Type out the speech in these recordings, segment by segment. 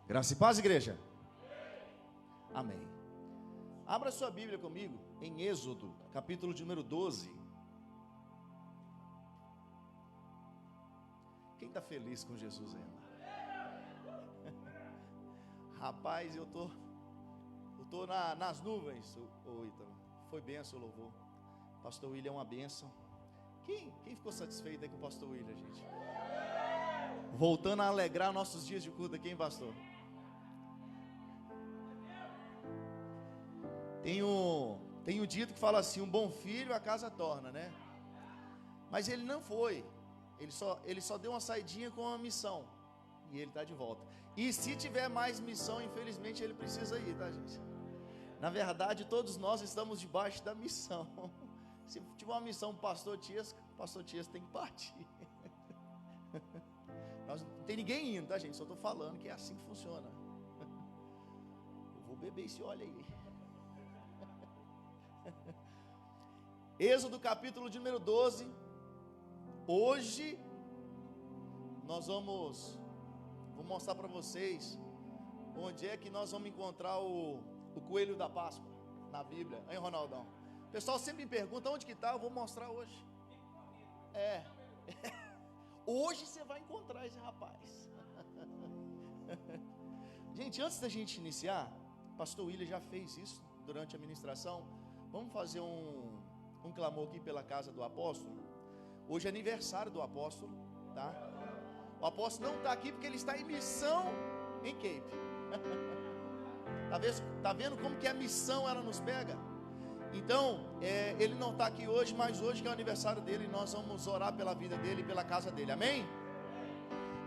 Graça e paz, igreja. Amém. Abra sua Bíblia comigo em Êxodo, capítulo de número 12. Quem está feliz com Jesus ainda? Rapaz, eu tô nas nuvens, Ítalo. Foi benção o louvor. Pastor William é uma benção. Quem ficou satisfeito aí com o pastor William, gente? Voltando a alegrar nossos dias de culto aqui, hein, pastor? Tem um dito que fala assim: um bom filho a casa torna, né? Mas ele não foi. Ele só deu uma saidinha com uma missão. E ele está de volta. E se tiver mais missão, infelizmente ele precisa ir, tá, gente? Na verdade, todos nós estamos debaixo da missão. Se tiver uma missão para o pastor Tiesco tem que partir. Não tem ninguém indo, tá, gente? Só estou falando que é assim que funciona. Eu vou beber esse óleo aí. Êxodo capítulo de número 12. Hoje nós vou mostrar para vocês onde é que nós vamos encontrar o coelho da Páscoa na Bíblia, hein, Ronaldão? O pessoal sempre me pergunta onde que está, eu vou mostrar hoje. Hoje você vai encontrar esse rapaz. Gente, antes da gente iniciar, o pastor William já fez isso durante a ministração. Vamos fazer um clamor aqui pela casa do apóstolo. Hoje é aniversário do apóstolo, tá? O apóstolo não está aqui porque ele está em missão em Cape. Tá vendo como que a missão ela nos pega? Então, ele não está aqui hoje, mas hoje que é o aniversário dele, nós vamos orar pela vida dele e pela casa dele, amém?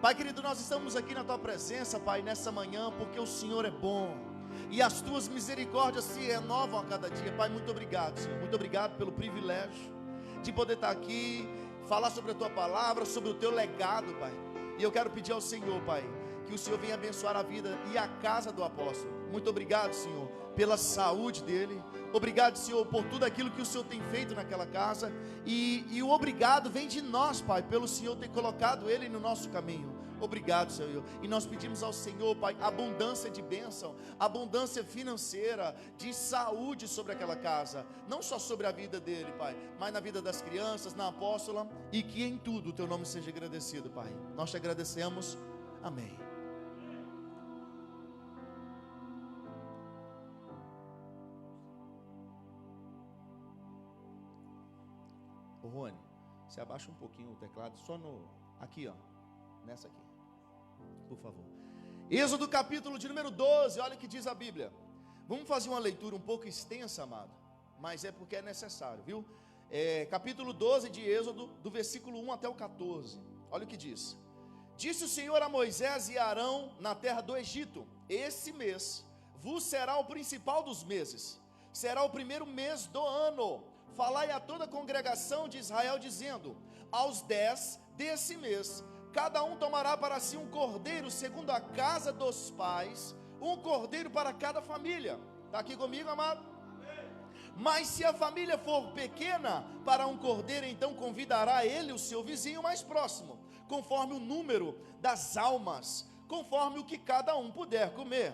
Pai querido, nós estamos aqui na tua presença, Pai, nessa manhã, porque o Senhor é bom e as tuas misericórdias se renovam a cada dia. Pai, muito obrigado, Senhor, muito obrigado pelo privilégio de poder estar aqui, falar sobre a tua palavra, sobre o teu legado, Pai. E eu quero pedir ao Senhor, Pai, que o Senhor venha abençoar a vida e a casa do apóstolo. Muito obrigado, Senhor, pela saúde dele. Obrigado, Senhor, por tudo aquilo que o Senhor tem feito naquela casa. E o obrigado vem de nós, Pai, pelo Senhor ter colocado ele no nosso caminho. Obrigado, Senhor. E nós pedimos ao Senhor, Pai, abundância de bênção, abundância financeira, de saúde sobre aquela casa. Não só sobre a vida dele, Pai, mas na vida das crianças, na apóstola. E que em tudo o teu nome seja agradecido, Pai. Nós te agradecemos. Amém. Ô Rony, você abaixa um pouquinho o teclado, só aqui, ó, nessa aqui, por favor. Êxodo capítulo de número 12, olha o que diz a Bíblia. Vamos fazer uma leitura um pouco extensa, amado, mas é porque é necessário, viu? Capítulo 12 de Êxodo, do versículo 1 até o 14, olha o que diz. Disse o Senhor a Moisés e a Arão na terra do Egito: esse mês vos será o principal dos meses, será o primeiro mês do ano. Falai a toda a congregação de Israel, dizendo: aos 10 desse mês, cada um tomará para si um cordeiro segundo a casa dos pais, um cordeiro para cada família. Está aqui comigo, amado? Mas se a família for pequena, para um cordeiro, então convidará ele o seu vizinho mais próximo, conforme o número das almas, conforme o que cada um puder comer.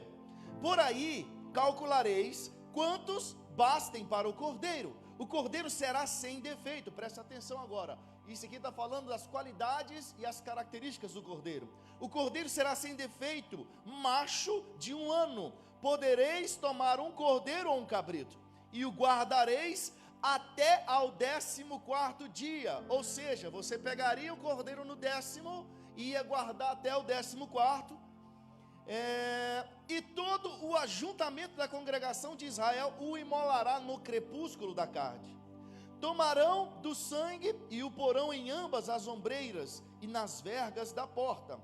Por aí calculareis quantos bastem para o cordeiro. O cordeiro será sem defeito. Presta atenção agora. Isso aqui está falando das qualidades e as características do cordeiro. O cordeiro será sem defeito, macho de 1 ano. Podereis tomar um cordeiro ou um cabrito, e o guardareis até ao 14º dia. Ou seja, você pegaria o cordeiro no 10º e ia guardar até o 14º. E todo o ajuntamento da congregação de Israel o imolará no crepúsculo da tarde. Tomarão do sangue e o porão em ambas as ombreiras e nas vergas da porta,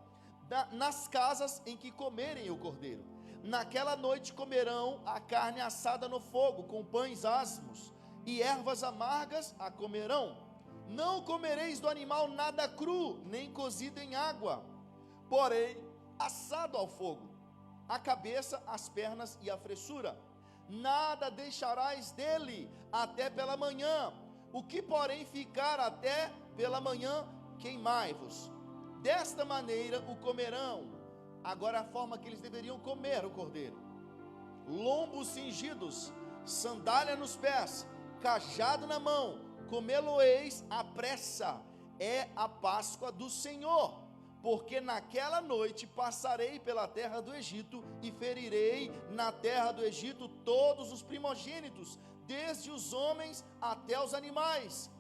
nas casas em que comerem o cordeiro. Naquela noite comerão a carne assada no fogo, com pães asmos, e ervas amargas a comerão. Não comereis do animal nada cru, nem cozido em água, porém assado ao fogo, a cabeça, as pernas e a fressura. Nada deixarás dele até pela manhã. O que porém ficar até pela manhã, queimai-vos. Desta maneira o comerão agora a forma que eles deveriam comer o cordeiro: lombos cingidos, sandália nos pés, cajado na mão, comê-lo-eis à pressa. É a Páscoa do Senhor, porque naquela noite passarei pela terra do Egito e ferirei na terra do Egito todos os primogênitos, desde os homens até os animais.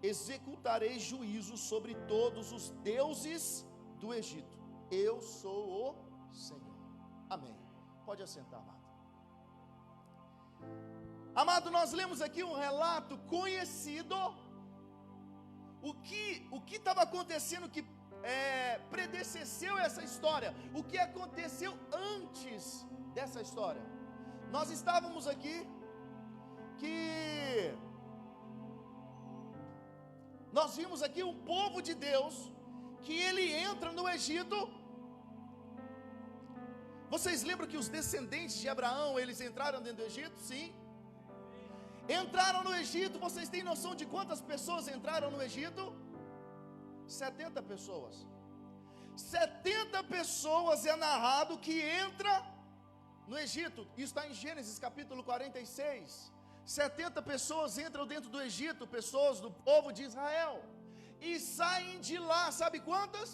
Executarei juízo sobre todos os deuses do Egito. Eu sou o Senhor. Amém. Pode assentar, amado. Amado, nós lemos aqui um relato conhecido. O que estava acontecendo que predecesseu essa história? O que aconteceu antes dessa história? Nós estávamos aqui que nós vimos aqui um povo de Deus que ele entra no Egito. Vocês lembram que os descendentes de Abraão, eles entraram dentro do Egito? Sim. Entraram no Egito. Vocês têm noção de quantas pessoas entraram no Egito? 70 pessoas. 70 pessoas é narrado que entra no Egito. Isso está em Gênesis capítulo 46. 70 pessoas entram dentro do Egito, pessoas do povo de Israel, e saem de lá, sabe quantas?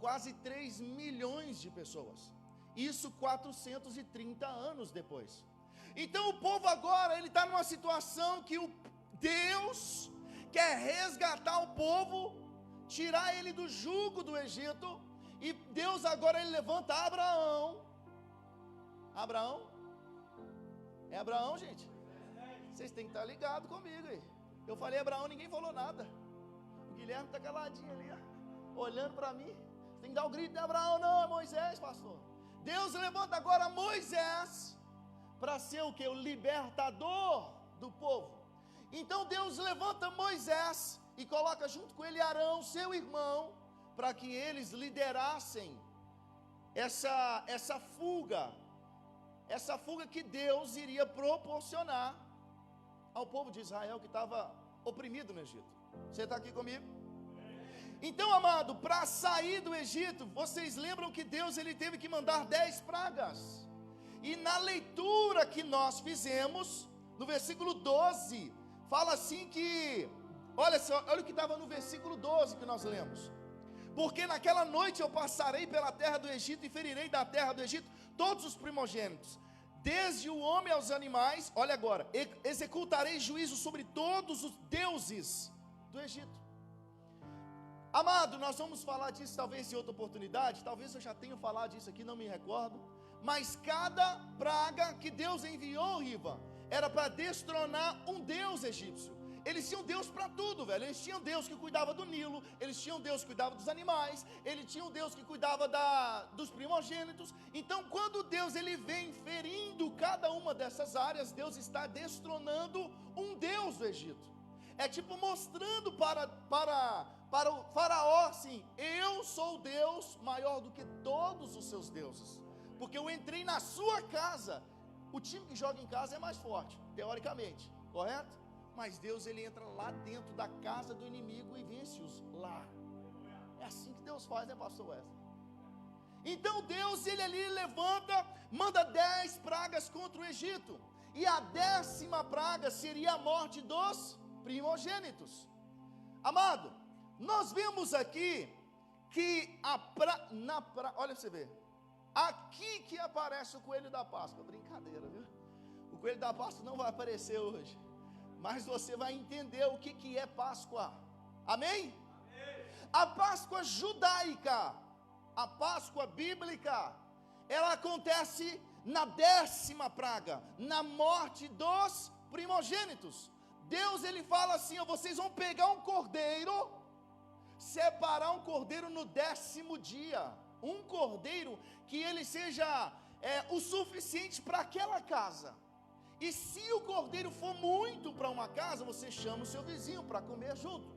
Quase 3 milhões de pessoas. Isso 430 anos depois. Então o povo agora, ele está numa situação que o Deus quer resgatar o povo, tirar ele do jugo do Egito, e Deus agora ele levanta Abraão. Abraão? É Abraão, gente? Vocês têm que estar ligados comigo aí. Eu falei Abraão, ninguém falou nada. O Guilherme está caladinho ali, ó, olhando para mim. Você tem que dar o grito de Abraão. Não, é Moisés, pastor. Deus levanta agora Moisés para ser o que? O libertador do povo. Então Deus levanta Moisés e coloca junto com ele Arão, seu irmão, para que eles liderassem essa fuga que Deus iria proporcionar ao povo de Israel que estava oprimido no Egito. Você está aqui comigo? Então, amado, para sair do Egito, vocês lembram que Deus ele teve que mandar 10 pragas. E na leitura que nós fizemos, no versículo 12, fala assim que, olha o que estava no versículo 12 que nós lemos: porque naquela noite eu passarei pela terra do Egito e ferirei da terra do Egito todos os primogênitos, desde o homem aos animais. Olha agora: executarei juízo sobre todos os deuses do Egito. Amado, nós vamos falar disso talvez em outra oportunidade. Talvez eu já tenha falado disso aqui, não me recordo. Mas cada praga que Deus enviou, Riva, era para destronar um deus egípcio. Eles tinham Deus para tudo, velho. Eles tinham Deus que cuidava do Nilo, eles tinham Deus que cuidava dos animais, eles tinham Deus que cuidava dos primogênitos. Então, quando Deus ele vem ferindo cada uma dessas áreas, Deus está destronando um Deus do Egito. É tipo mostrando para o faraó assim: eu sou Deus maior do que todos os seus deuses, porque eu entrei na sua casa. O time que joga em casa é mais forte, teoricamente, correto? Mas Deus ele entra lá dentro da casa do inimigo e vence-os lá. É assim que Deus faz, né, pastor Wesley? Então Deus ele ali levanta, manda 10 pragas contra o Egito, e a 10ª praga seria a morte dos primogênitos. Amado, nós vemos aqui que olha pra você ver, aqui que aparece o coelho da Páscoa. Brincadeira, viu? O coelho da Páscoa não vai aparecer hoje, mas você vai entender o que é Páscoa. Amém? A Páscoa judaica, a Páscoa bíblica, ela acontece na 10ª praga, na morte dos primogênitos. Deus ele fala assim: ó, vocês vão pegar um cordeiro, separar um cordeiro no 10º dia, um cordeiro que ele seja o suficiente para aquela casa. E se o cordeiro for muito para uma casa, você chama o seu vizinho para comer junto.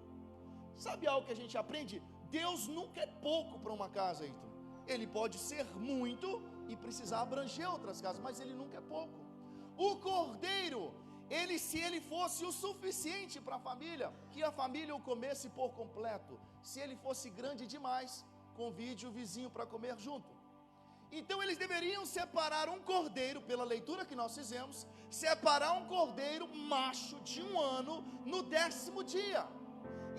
Sabe algo que a gente aprende? Deus nunca é pouco para uma casa, Heitor. Ele pode ser muito e precisar abranger outras casas, mas ele nunca é pouco. O cordeiro, se ele fosse o suficiente para a família, que a família o comesse por completo. Se ele fosse grande demais, convide o vizinho para comer junto. Então eles deveriam separar um cordeiro, pela leitura que nós fizemos, separar um cordeiro macho de 1 ano no 10º dia.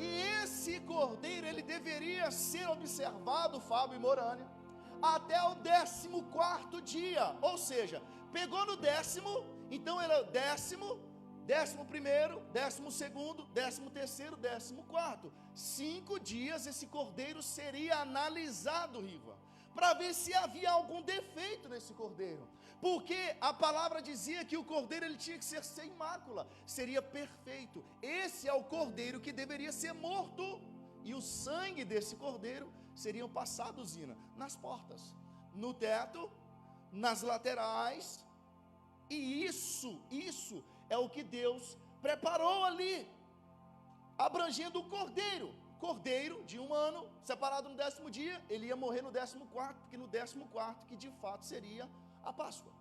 E esse cordeiro, ele deveria ser observado, Fábio e Morânia, até o 14º dia. Ou seja, pegou no 10º, então era o 10º, 11º, 12º, 13º, 14º. 5 dias esse cordeiro seria analisado, Riva, para ver se havia algum defeito nesse cordeiro. Porque a palavra dizia que o cordeiro ele tinha que ser sem mácula, seria perfeito. Esse é o cordeiro que deveria ser morto. E o sangue desse cordeiro seriam passados, Zina, nas portas, no teto, nas laterais. E isso é o que Deus preparou ali, abrangendo o cordeiro. Cordeiro de 1 ano, separado no 10º dia, ele ia morrer no 14º, porque no 14º que de fato seria a Páscoa.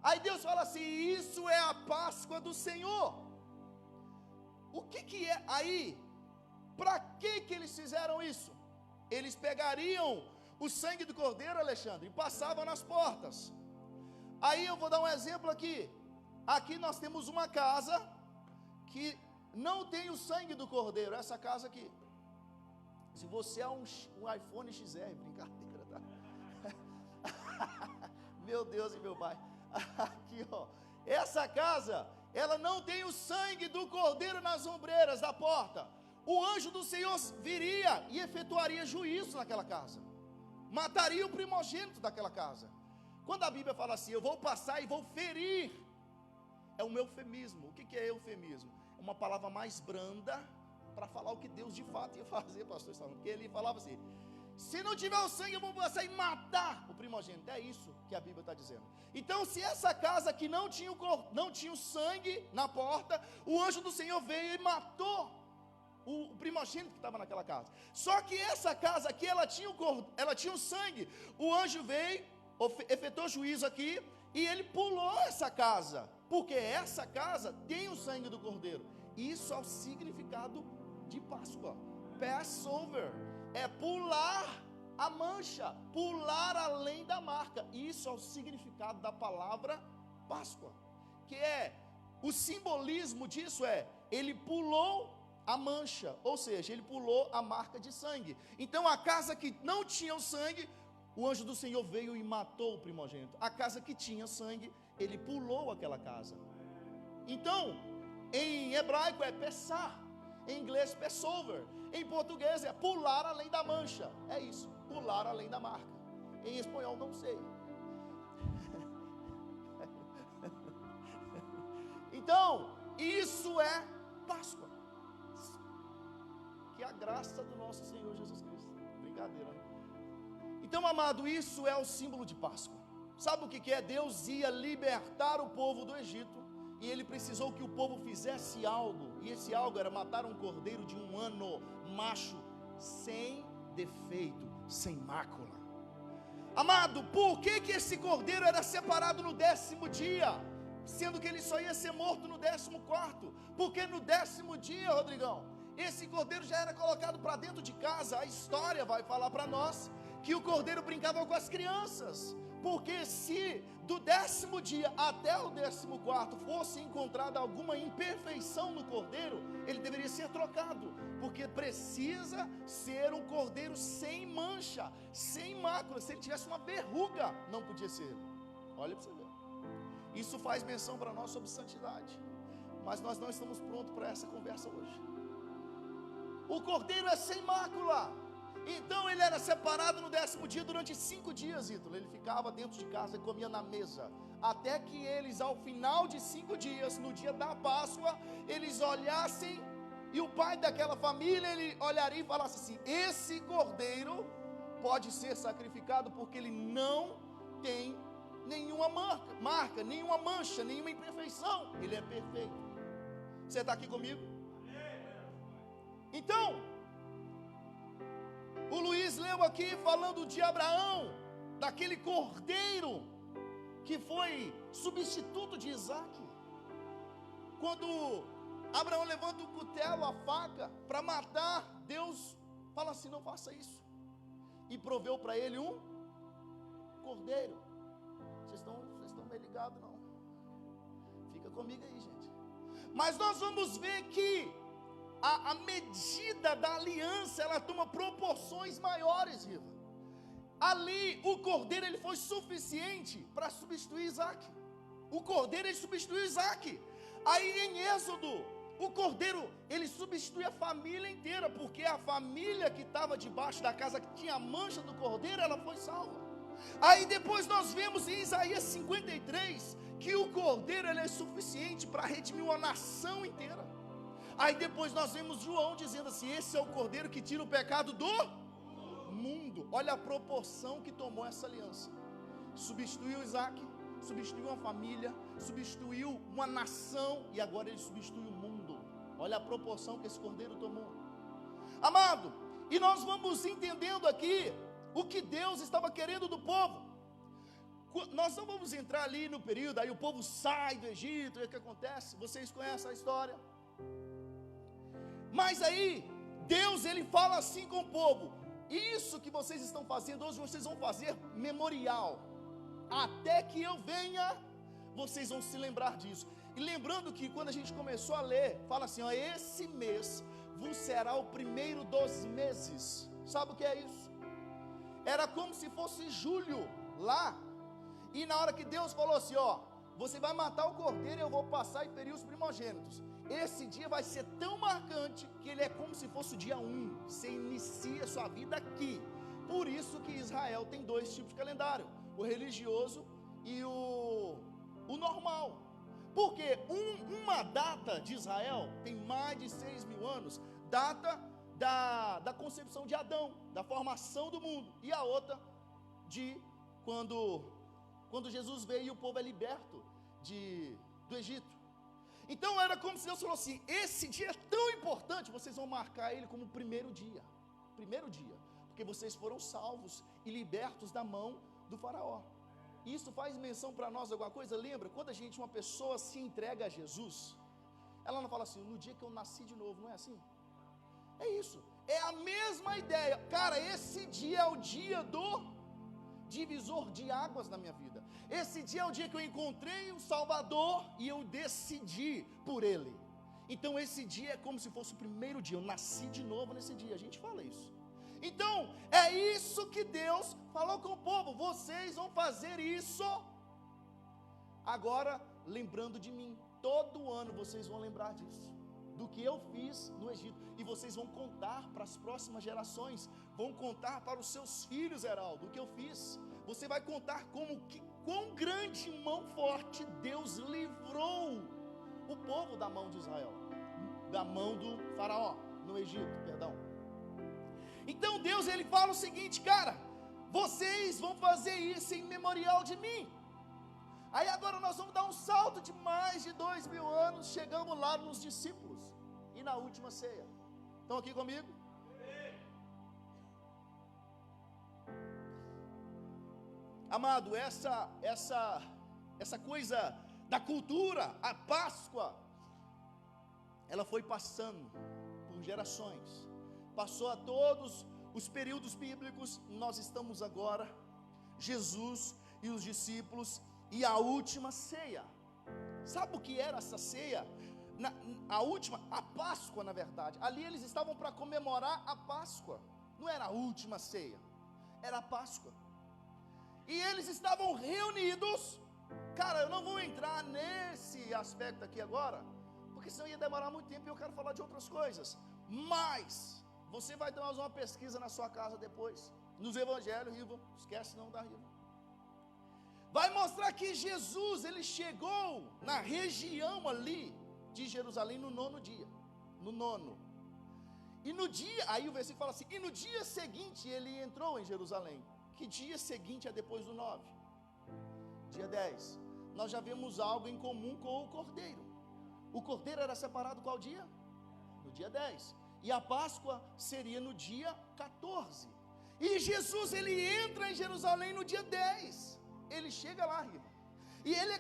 Aí Deus fala assim, isso é a Páscoa do Senhor. O que é aí? Para que eles fizeram isso? Eles pegariam o sangue do cordeiro, Alexandre, e passavam nas portas. Aí eu vou dar um exemplo aqui. Aqui nós temos uma casa que não tem o sangue do cordeiro, essa casa aqui. Se você é um iPhone XR, brincadeira, tá? Meu Deus e meu pai. Aqui, ó. Essa casa, ela não tem o sangue do cordeiro nas ombreiras da porta. O anjo do Senhor viria e efetuaria juízo naquela casa. Mataria o primogênito daquela casa. Quando a Bíblia fala assim, eu vou passar e vou ferir, é um eufemismo. O que é eufemismo? É uma palavra mais branda para falar o que Deus de fato ia fazer, pastor Salmo. Porque ele falava assim, se não tiver o sangue eu vou passar e matar o primogênito. É isso que a Bíblia está dizendo. Então se essa casa que não tinha o sangue na porta, o anjo do Senhor veio e matou o primogênito que estava naquela casa. Só que essa casa aqui, ela tinha o sangue. O anjo veio, efetuou juízo aqui, e ele pulou essa casa, porque essa casa tem o sangue do cordeiro. Isso é o significado de Páscoa. Passover é pular a mancha, pular além da marca. Isso é o significado da palavra Páscoa, que é, o simbolismo disso é, ele pulou a mancha, ou seja, ele pulou a marca de sangue. Então a casa que não tinha o sangue, o anjo do Senhor veio e matou o primogênito. A casa que tinha sangue, ele pulou aquela casa. Então, em hebraico é Pessah, em inglês Passover, em português é pular além da mancha. É isso, pular além da marca. Em espanhol não sei. Então, isso é Páscoa. Que a graça do nosso Senhor Jesus Cristo. Brincadeira, né? Então, amado, isso é o símbolo de Páscoa. Sabe o que é? Deus ia libertar o povo do Egito, e ele precisou que o povo fizesse algo, e esse algo era matar um cordeiro de 1 ano, macho, sem defeito, sem mácula. Amado, por que esse cordeiro era separado no 10º dia, sendo que ele só ia ser morto no 14º? Porque no 10º dia, Rodrigão, esse cordeiro já era colocado para dentro de casa. A história vai falar para nós que o cordeiro brincava com as crianças, porque se do 10º dia até o 14º fosse encontrada alguma imperfeição no cordeiro, ele deveria ser trocado, porque precisa ser um cordeiro sem mancha, sem mácula. Se ele tivesse uma verruga, não podia ser. Olha para você ver. Isso faz menção para nós sobre santidade, mas nós não estamos prontos para essa conversa hoje. O cordeiro é sem mácula. Então ele era separado no 10º dia durante 5 dias, Ítalo. Ele ficava dentro de casa e comia na mesa, até que eles, ao final de 5 dias, no dia da Páscoa, eles olhassem, e o pai daquela família, ele olharia e falasse assim, esse cordeiro pode ser sacrificado, porque ele não tem nenhuma marca, nenhuma mancha, nenhuma imperfeição, ele é perfeito. Você está aqui comigo? Então, o Luiz leu aqui falando de Abraão, daquele cordeiro que foi substituto de Isaac. Quando Abraão levanta o cutelo, a faca, para matar, Deus fala assim, não faça isso. e proveu para ele um cordeiro. Vocês estão meio ligados, não? Fica comigo aí, gente. Mas nós vamos ver que a medida da aliança, ela toma proporções maiores, Riva. Ali, o cordeiro, ele foi suficiente para substituir Isaac. O cordeiro, ele substituiu Isaac. Aí em Êxodo, o cordeiro, ele substitui a família inteira, porque a família que estava debaixo da casa, que tinha a mancha do cordeiro, ela foi salva. Aí depois nós vemos em Isaías 53, que o cordeiro, ele é suficiente para redimir uma nação inteira. Aí depois nós vemos João dizendo assim: esse é o cordeiro que tira o pecado do mundo. Olha a proporção que tomou essa aliança. Substituiu Isaac, substituiu uma família, substituiu uma nação, e agora ele substitui o mundo. Olha a proporção que esse cordeiro tomou. Amado, e nós vamos entendendo aqui o que Deus estava querendo do povo. Nós não vamos entrar ali no período, aí o povo sai do Egito, e o que acontece? Vocês conhecem a história. Mas aí, Deus, ele fala assim com o povo: isso que vocês estão fazendo hoje, vocês vão fazer memorial. Até que eu venha, vocês vão se lembrar disso. E lembrando que quando a gente começou a ler, fala assim, ó, esse mês vos será o primeiro dos meses. Sabe o que é isso? Era como se fosse julho lá. E na hora que Deus falou assim, ó, você vai matar o cordeiro e eu vou passar e ferir os primogênitos. Esse dia vai ser tão marcante que ele é como se fosse o dia 1. Você inicia a sua vida aqui. Por isso que Israel tem 2 tipos de calendário: o religioso e o normal. Porque uma data de Israel tem mais de 6.000 anos, data da concepção de Adão, da formação do mundo, e a outra de quando Jesus veio e o povo é liberto do Egito. Então era como se Deus falou assim: esse dia é tão importante, vocês vão marcar ele como o primeiro dia, porque vocês foram salvos e libertos da mão do faraó. Isso faz menção para nós alguma coisa? Lembra, quando uma pessoa se entrega a Jesus, ela não fala assim, no dia que eu nasci de novo, não é assim? É isso, é a mesma ideia. Cara, esse dia é o dia do divisor de águas na minha vida. Esse dia é o dia que eu encontrei o Salvador e eu decidi por Ele. Então esse dia é como se fosse o primeiro dia, eu nasci de novo nesse dia, a gente fala isso. Então é isso que Deus falou com o povo: vocês vão fazer isso agora lembrando de mim. Todo ano vocês vão lembrar disso, do que eu fiz no Egito, e vocês vão contar para as próximas gerações, vão contar para os seus filhos, Heraldo, o que eu fiz. Você vai contar quão grande mão forte Deus livrou o povo da mão de Israel, da mão do faraó, no Egito, perdão. Então Deus, ele fala o seguinte, cara, vocês vão fazer isso em memorial de mim. Aí agora nós vamos dar um salto de mais de 2.000 anos, chegamos lá nos discípulos, e na última ceia. Estão aqui comigo? Amado, essa coisa da cultura, a Páscoa, ela foi passando por gerações, passou a todos os períodos bíblicos. Nós estamos agora, Jesus e os discípulos, e a última ceia. Sabe o que era essa ceia? A Páscoa, na verdade. Ali eles estavam para comemorar a Páscoa. Não era a última ceia, era a Páscoa. E eles estavam reunidos. Cara, eu não vou entrar nesse aspecto aqui agora, porque senão ia demorar muito tempo e eu quero falar de outras coisas. Mas você vai ter mais uma pesquisa na sua casa depois, nos evangelhos, Riva, esquece não da Riva. Vai mostrar que Jesus, ele chegou na região ali de Jerusalém no 9º dia. No 9º. E no dia, aí o versículo fala assim, e no dia seguinte ele entrou em Jerusalém. Que dia seguinte é depois do 9? Dia 10. Nós já vemos algo em comum com o cordeiro. O cordeiro era separado qual dia? No dia 10. E a Páscoa seria no dia 14. E Jesus, ele entra em Jerusalém no dia 10. Ele chega lá, irmão, e ele é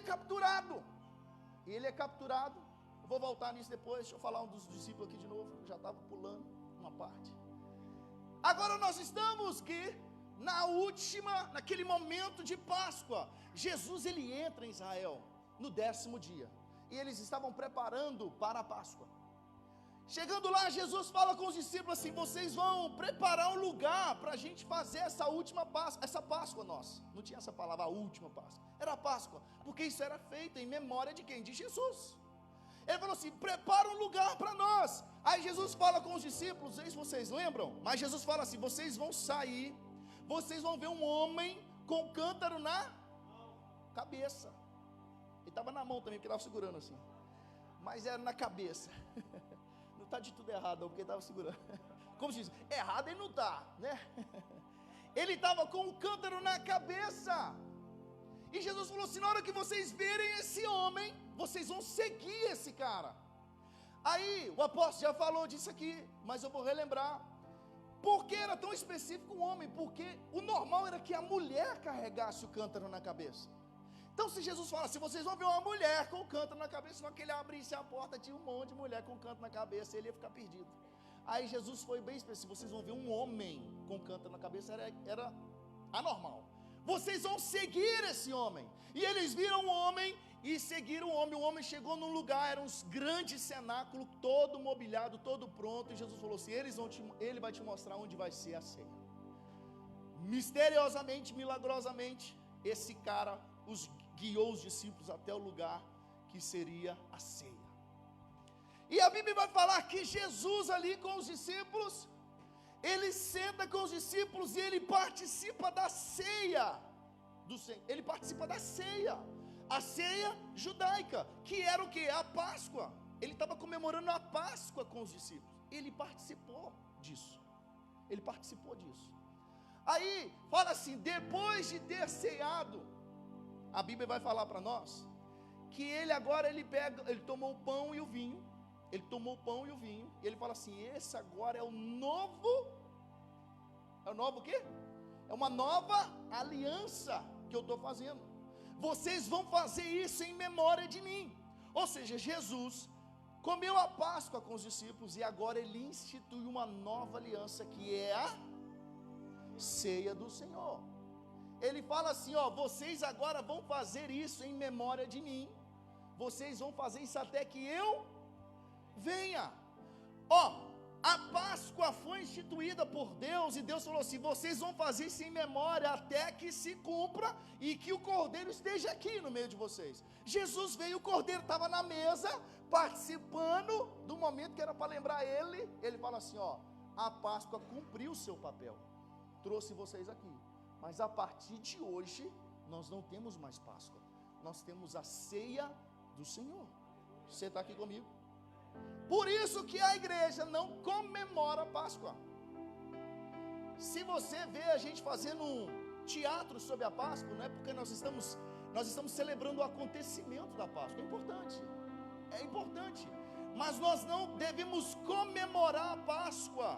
capturado. Eu vou voltar nisso depois. Deixa eu falar um dos discípulos aqui de novo. Eu já estava pulando uma parte. Agora nós estamos que naquele momento de Páscoa, Jesus ele entra em Israel no 10º dia, e eles estavam preparando para a Páscoa. Chegando lá, Jesus fala com os discípulos assim: vocês vão preparar um lugar para a gente fazer essa última Páscoa, essa Páscoa nossa. Não tinha essa palavra, a última Páscoa, era a Páscoa, porque isso era feito em memória de quem? De Jesus. Ele falou assim: prepara um lugar para nós. Aí Jesus fala com os discípulos, não sei se vocês lembram, mas Jesus fala assim: vocês vão sair, vocês vão ver um homem com um cântaro na cabeça. Ele estava na mão também, porque estava segurando assim, mas era na cabeça. Não está de tudo errado não, porque ele estava segurando. Como se diz, errado ele não está, né? Ele estava com um cântaro na cabeça. E Jesus falou assim: na hora que vocês verem esse homem, vocês vão seguir esse cara. Aí o apóstolo já falou disso aqui, mas eu vou relembrar. Por que era tão específico o homem? Porque o normal era que a mulher carregasse o cântaro na cabeça. Então se Jesus fala assim: vocês vão ver uma mulher com o cântaro na cabeça, só que ele abrisse a porta, tinha um monte de mulher com o cântaro na cabeça, ele ia ficar perdido. Aí Jesus foi bem específico: vocês vão ver um homem com o cântaro na cabeça, era anormal. Vocês vão seguir esse homem. E eles viram o homem e seguiram o homem. O homem chegou num lugar, era um grande cenáculo, todo mobiliado, todo pronto. E Jesus falou assim: ele vai te mostrar onde vai ser a ceia. Misteriosamente, milagrosamente, esse cara guiou os discípulos até o lugar que seria a ceia. E a Bíblia vai falar que Jesus ali com os discípulos, ele senta com os discípulos e ele participa da ceia do Senhor. Ele participa da ceia, a ceia judaica, que era o que? A Páscoa. Ele estava comemorando a Páscoa com os discípulos. Ele participou disso. Ele participou disso. Aí fala assim: depois de ter ceado, a Bíblia vai falar para nós que ele agora ele tomou o pão e o vinho. Ele tomou o pão e o vinho, e ele fala assim: esse agora é o novo o quê? É uma nova aliança que eu estou fazendo. Vocês vão fazer isso em memória de mim. Ou seja, Jesus comeu a Páscoa com os discípulos e agora ele instituiu uma nova aliança, que é a ceia do Senhor. Ele fala assim: ó, vocês agora vão fazer isso em memória de mim. Vocês vão fazer isso até que eu venha. Ó, a Páscoa foi instituída por Deus, e Deus falou assim: vocês vão fazer isso em memória até que se cumpra e que o Cordeiro esteja aqui no meio de vocês. Jesus veio, o Cordeiro estava na mesa, participando do momento que era para lembrar ele. Ele fala assim: ó, a Páscoa cumpriu o seu papel, trouxe vocês aqui, mas a partir de hoje nós não temos mais Páscoa, nós temos a ceia do Senhor. Você está aqui comigo? Por isso que a igreja não comemora a Páscoa. Se você vê a gente fazendo um teatro sobre a Páscoa, não é porque nós estamos celebrando o acontecimento da Páscoa. É importante, mas nós não devemos comemorar a Páscoa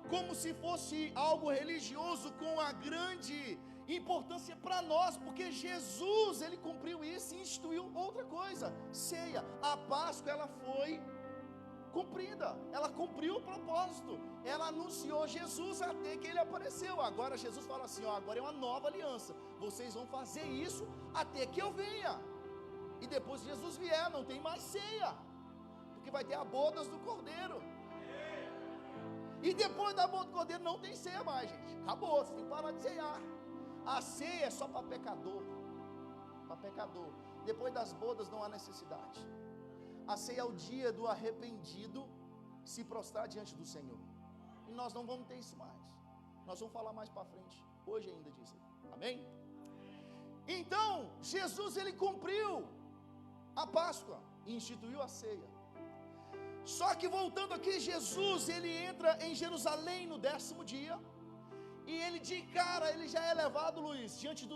como se fosse algo religioso com a grande importância para nós, porque Jesus, ele cumpriu isso e instituiu outra coisa, ceia. A Páscoa, ela foi cumprida, ela cumpriu o propósito, ela anunciou Jesus até que ele apareceu. Agora Jesus fala assim: ó, agora é uma nova aliança, vocês vão fazer isso até que eu venha. E depois que Jesus vier, não tem mais ceia, porque vai ter a bodas do Cordeiro. E depois da boda do Cordeiro não tem ceia mais, gente. Acabou, você tem que parar de ceiar. A ceia é só para pecador. Para pecador. Depois das bodas não há necessidade. A ceia é o dia do arrependido se prostrar diante do Senhor. E nós não vamos ter isso mais. Nós vamos falar mais para frente, hoje ainda disso. Amém? Então, Jesus, ele cumpriu a Páscoa e instituiu a ceia. Só que voltando aqui, Jesus, ele entra em Jerusalém no 10º dia. E ele de cara, ele já é levado, Luiz, diante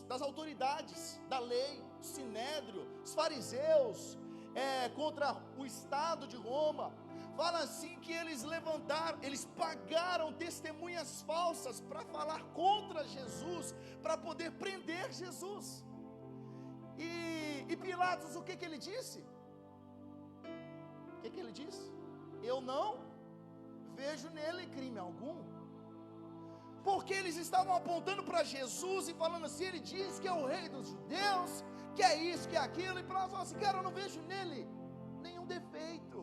das autoridades da lei, o sinédrio, os fariseus, contra o Estado de Roma. Fala assim que eles pagaram testemunhas falsas para falar contra Jesus, para poder prender Jesus. E Pilatos, o que ele disse? O que ele disse? Eu não vejo nele crime algum. porque eles estavam apontando para Jesus e falando assim: ele diz que é o rei dos judeus, que é isso, que é aquilo, e para nós falar assim: cara, eu não vejo nele nenhum defeito,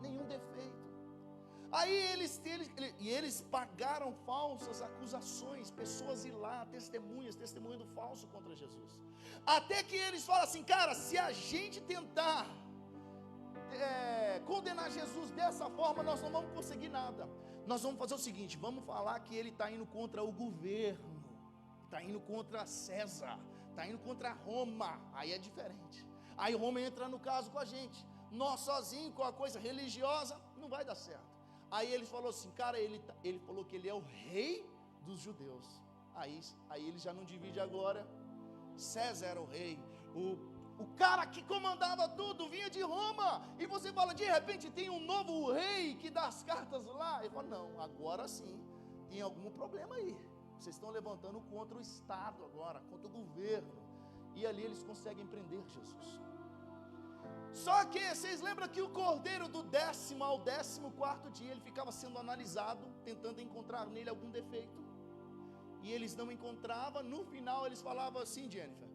nenhum defeito. Aí eles pagaram falsas acusações, pessoas ir lá, testemunhando falso contra Jesus, até que eles falam assim: cara, se a gente tentar condenar Jesus dessa forma, nós não vamos conseguir nada. Nós vamos fazer o seguinte: vamos falar que ele está indo contra o governo, está indo contra César, está indo contra Roma. Aí é diferente. Aí Roma entra no caso com a gente. Nós sozinhos, com a coisa religiosa, não vai dar certo. Aí ele falou assim: cara, ele falou que ele é o rei dos judeus. Aí ele já não divide a glória. César era o rei, o cara que comandava tudo vinha de Roma, e você fala, de repente tem um novo rei que dá as cartas lá. Ele fala, não, agora sim, tem algum problema aí, vocês estão levantando contra o Estado agora, contra o governo, e ali eles conseguem prender Jesus. Só que, vocês lembram que o cordeiro do 10º ao 14º dia, ele ficava sendo analisado, tentando encontrar nele algum defeito, e eles não encontravam. No final eles falavam assim: Jennifer,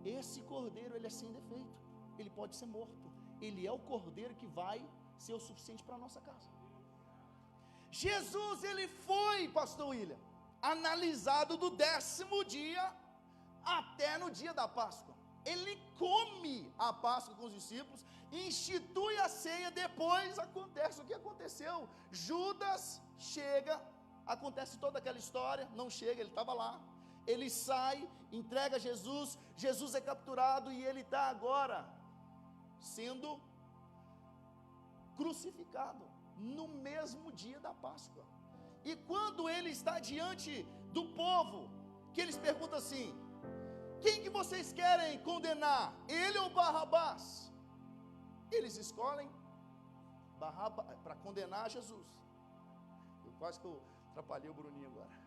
esse cordeiro, ele é sem defeito, ele pode ser morto, ele é o cordeiro que vai ser o suficiente para a nossa casa. Jesus, ele foi, pastor William, analisado do 10º dia até no dia da Páscoa. Ele come a Páscoa com os discípulos, institui a ceia. Depois acontece o que aconteceu. Judas chega, acontece toda aquela história, não chega, ele estava lá. Ele sai, entrega Jesus, Jesus é capturado e ele está agora sendo crucificado no mesmo dia da Páscoa. E quando ele está diante do povo, que eles perguntam assim: quem que vocês querem condenar, ele ou Barrabás? Eles escolhem Barrabás para condenar Jesus. Eu quase que eu atrapalhei o Bruninho agora.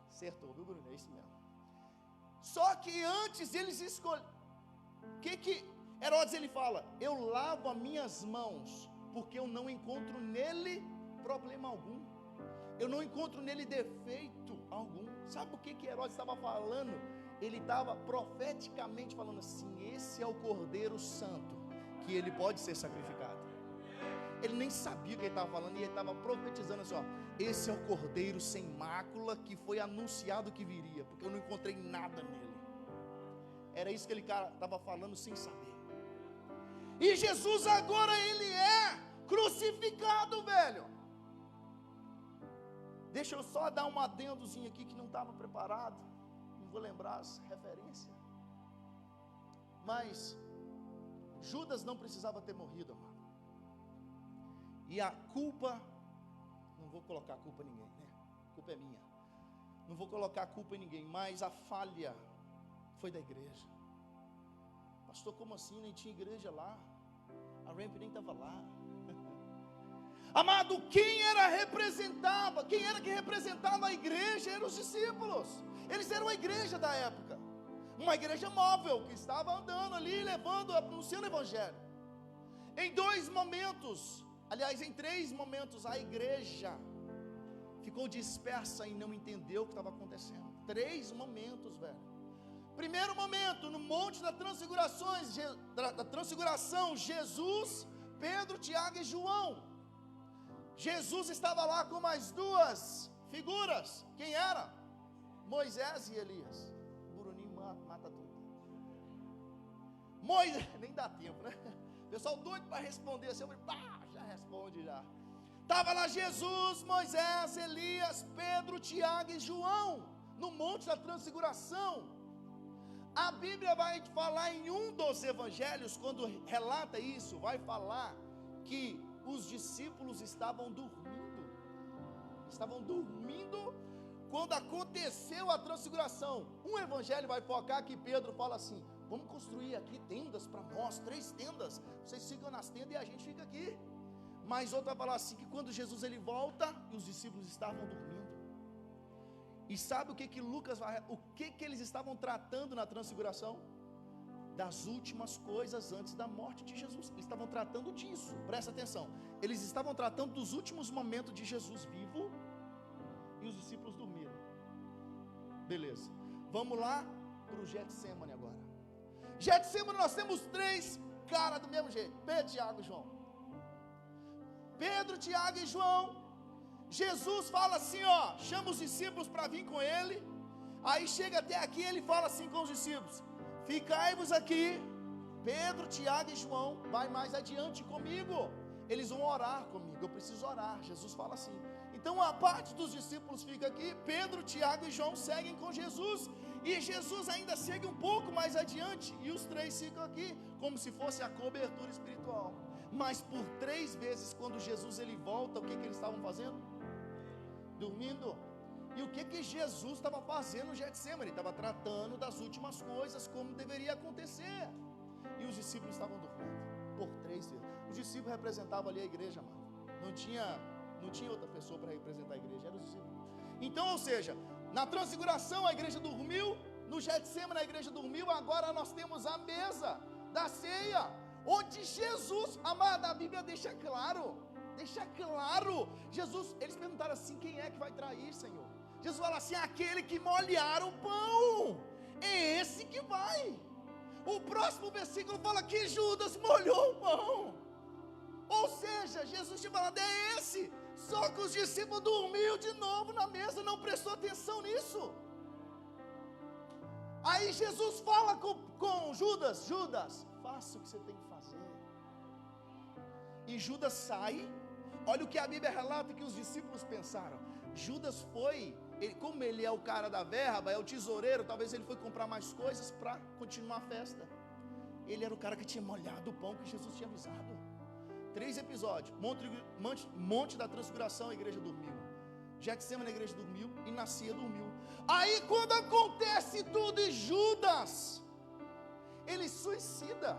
Acertou, viu, Bruno? É isso mesmo. Só que antes eles escolhem. O que Herodes ele fala? Eu lavo as minhas mãos, porque eu não encontro nele problema algum, eu não encontro nele defeito algum. Sabe o que Herodes estava falando? Ele estava profeticamente falando assim: esse é o Cordeiro Santo, que ele pode ser sacrificado. Ele nem sabia o que ele estava falando, e ele estava profetizando assim: ó, esse é o Cordeiro sem mácula, que foi anunciado que viria, porque eu não encontrei nada nele. Era isso que ele estava falando sem saber. E Jesus agora ele é crucificado, velho. Deixa eu só dar um adendozinho aqui que não estava preparado, não vou lembrar as referências, mas Judas não precisava ter morrido, amado. E a culpa, não vou colocar a culpa em ninguém, né? A culpa é minha. Não vou colocar a culpa em ninguém, mas a falha foi da igreja. Pastor, como assim? Nem tinha igreja lá. A Ramp nem estava lá. Amado, quem era que representava a igreja? Eram os discípulos. Eles eram a igreja da época. Uma igreja móvel que estava andando ali, anunciando o evangelho. Em 2 momentos, aliás, em 3 momentos, a igreja ficou dispersa e não entendeu o que estava acontecendo. 3 momentos, velho. Primeiro momento, no Monte da Transfiguração, Jesus, Pedro, Tiago e João. Jesus estava lá com mais 2 figuras. Quem era? Moisés e Elias. O Bruninho mata tudo. Moisés, nem dá tempo, né? O pessoal doido para responder assim, já responde já. Estava lá Jesus, Moisés, Elias, Pedro, Tiago e João, no Monte da Transfiguração. A Bíblia vai falar em um dos evangelhos, quando relata isso, vai falar que os discípulos estavam dormindo quando aconteceu a transfiguração. Um evangelho vai focar que Pedro fala assim: vamos construir aqui tendas para nós, 3 tendas, vocês ficam nas tendas e a gente fica aqui. Mas outro vai falar assim, que quando Jesus ele volta, e os discípulos estavam dormindo. E sabe o que Lucas vai, o que eles estavam tratando na transfiguração? Das últimas coisas antes da morte de Jesus. Eles estavam tratando disso, presta atenção. Eles estavam tratando dos últimos momentos de Jesus vivo, e os discípulos dormiram. Beleza. Vamos lá para o Getsemane agora. Getsemane nós temos 3 caras do mesmo jeito. Pedro, Tiago e João. Pedro, Tiago e João. Jesus fala assim, ó, chama os discípulos para vir com ele. Aí chega até aqui, ele fala assim com os discípulos: ficai-vos aqui, Pedro, Tiago e João, vai mais adiante comigo. Eles vão orar comigo, eu preciso orar. Jesus fala assim. Então a parte dos discípulos fica aqui, Pedro, Tiago e João seguem com Jesus. E Jesus ainda segue um pouco mais adiante, e os 3 ficam aqui, como se fosse a cobertura espiritual. Mas por 3 vezes, quando Jesus ele volta, o que eles estavam fazendo? Dormindo. E o que Jesus estava fazendo no Getsemane? Ele estava tratando das últimas coisas, como deveria acontecer. E os discípulos estavam dormindo, por 3 vezes. Os discípulos representavam ali a igreja, mano. Não tinha outra pessoa para representar a igreja, eram os discípulos. Então, ou seja, na transfiguração a igreja dormiu, no Getsemane a igreja dormiu, agora nós temos a mesa da ceia, onde Jesus, amada, a Bíblia deixa claro, Jesus, eles perguntaram assim, quem é que vai trair, Senhor? Jesus fala assim, aquele que molhar o pão, é esse que vai. O próximo versículo fala que Judas molhou o pão, ou seja, Jesus tinha falado, é esse, só que os discípulos dormiram de novo na mesa, não prestou atenção nisso. Aí Jesus fala com Judas, faça o que você tem que fazer. E Judas sai. Olha o que a Bíblia relata que os discípulos pensaram. Judas foi, como ele é o cara da verba, é o tesoureiro, talvez ele foi comprar mais coisas para continuar a festa. Ele era o cara que tinha molhado o pão que Jesus tinha avisado. 3 episódios, Monte da Transfiguração, a igreja dormiu. Getsemane, a igreja dormiu, e na ceia dormiu. Aí quando acontece tudo e Judas, ele suicida.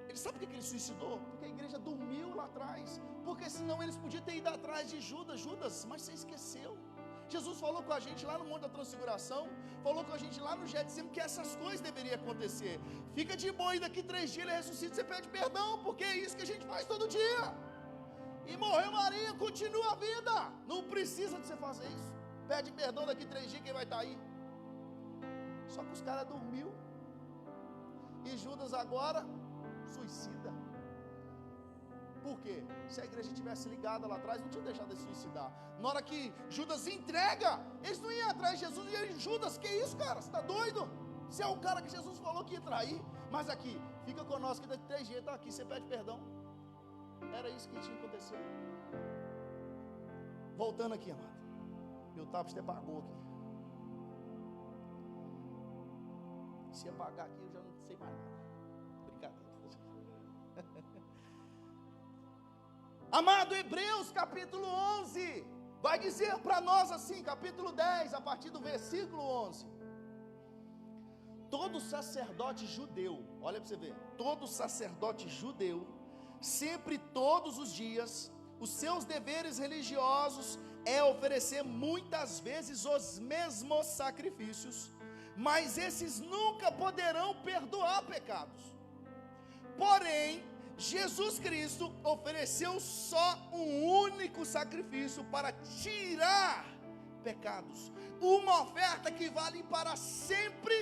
Ele sabe por que ele suicidou? Porque a igreja dormiu lá atrás. Porque senão eles podiam ter ido atrás de Judas, mas você esqueceu. Jesus falou com a gente lá no Monte da Transfiguração, falou com a gente lá no Getsemane que essas coisas deveriam acontecer. Fica de boa, e daqui 3 dias ele ressuscita, você pede perdão, porque é isso que a gente faz todo dia. E morreu Maria, continua a vida. Não precisa de você fazer isso. Pede perdão, daqui 3 dias quem vai estar aí? Só que os caras dormiu. E Judas agora suicida. Por quê? Se a igreja tivesse ligada lá atrás, não tinha deixado de suicidar. Na hora que Judas entrega, eles não iam atrás de Jesus. E ele, Judas, que isso, cara? Você está doido? Você é o cara que Jesus falou que ia trair. Mas aqui, fica conosco que daqui 3 dias está aqui, você pede perdão. Era isso que tinha acontecido. Voltando aqui, amado. Meu tapo apagou aqui. Se apagar aqui, eu já não sei mais nada. Brincadeira. Amado, Hebreus capítulo 11 vai dizer para nós assim, capítulo 10, a partir do versículo 11. Todo sacerdote judeu, olha para você ver, todo sacerdote judeu, sempre, todos os dias, os seus deveres religiosos é oferecer muitas vezes os mesmos sacrifícios, mas esses nunca poderão perdoar pecados. Porém, Jesus Cristo ofereceu só um único sacrifício para tirar pecados, uma oferta que vale para sempre,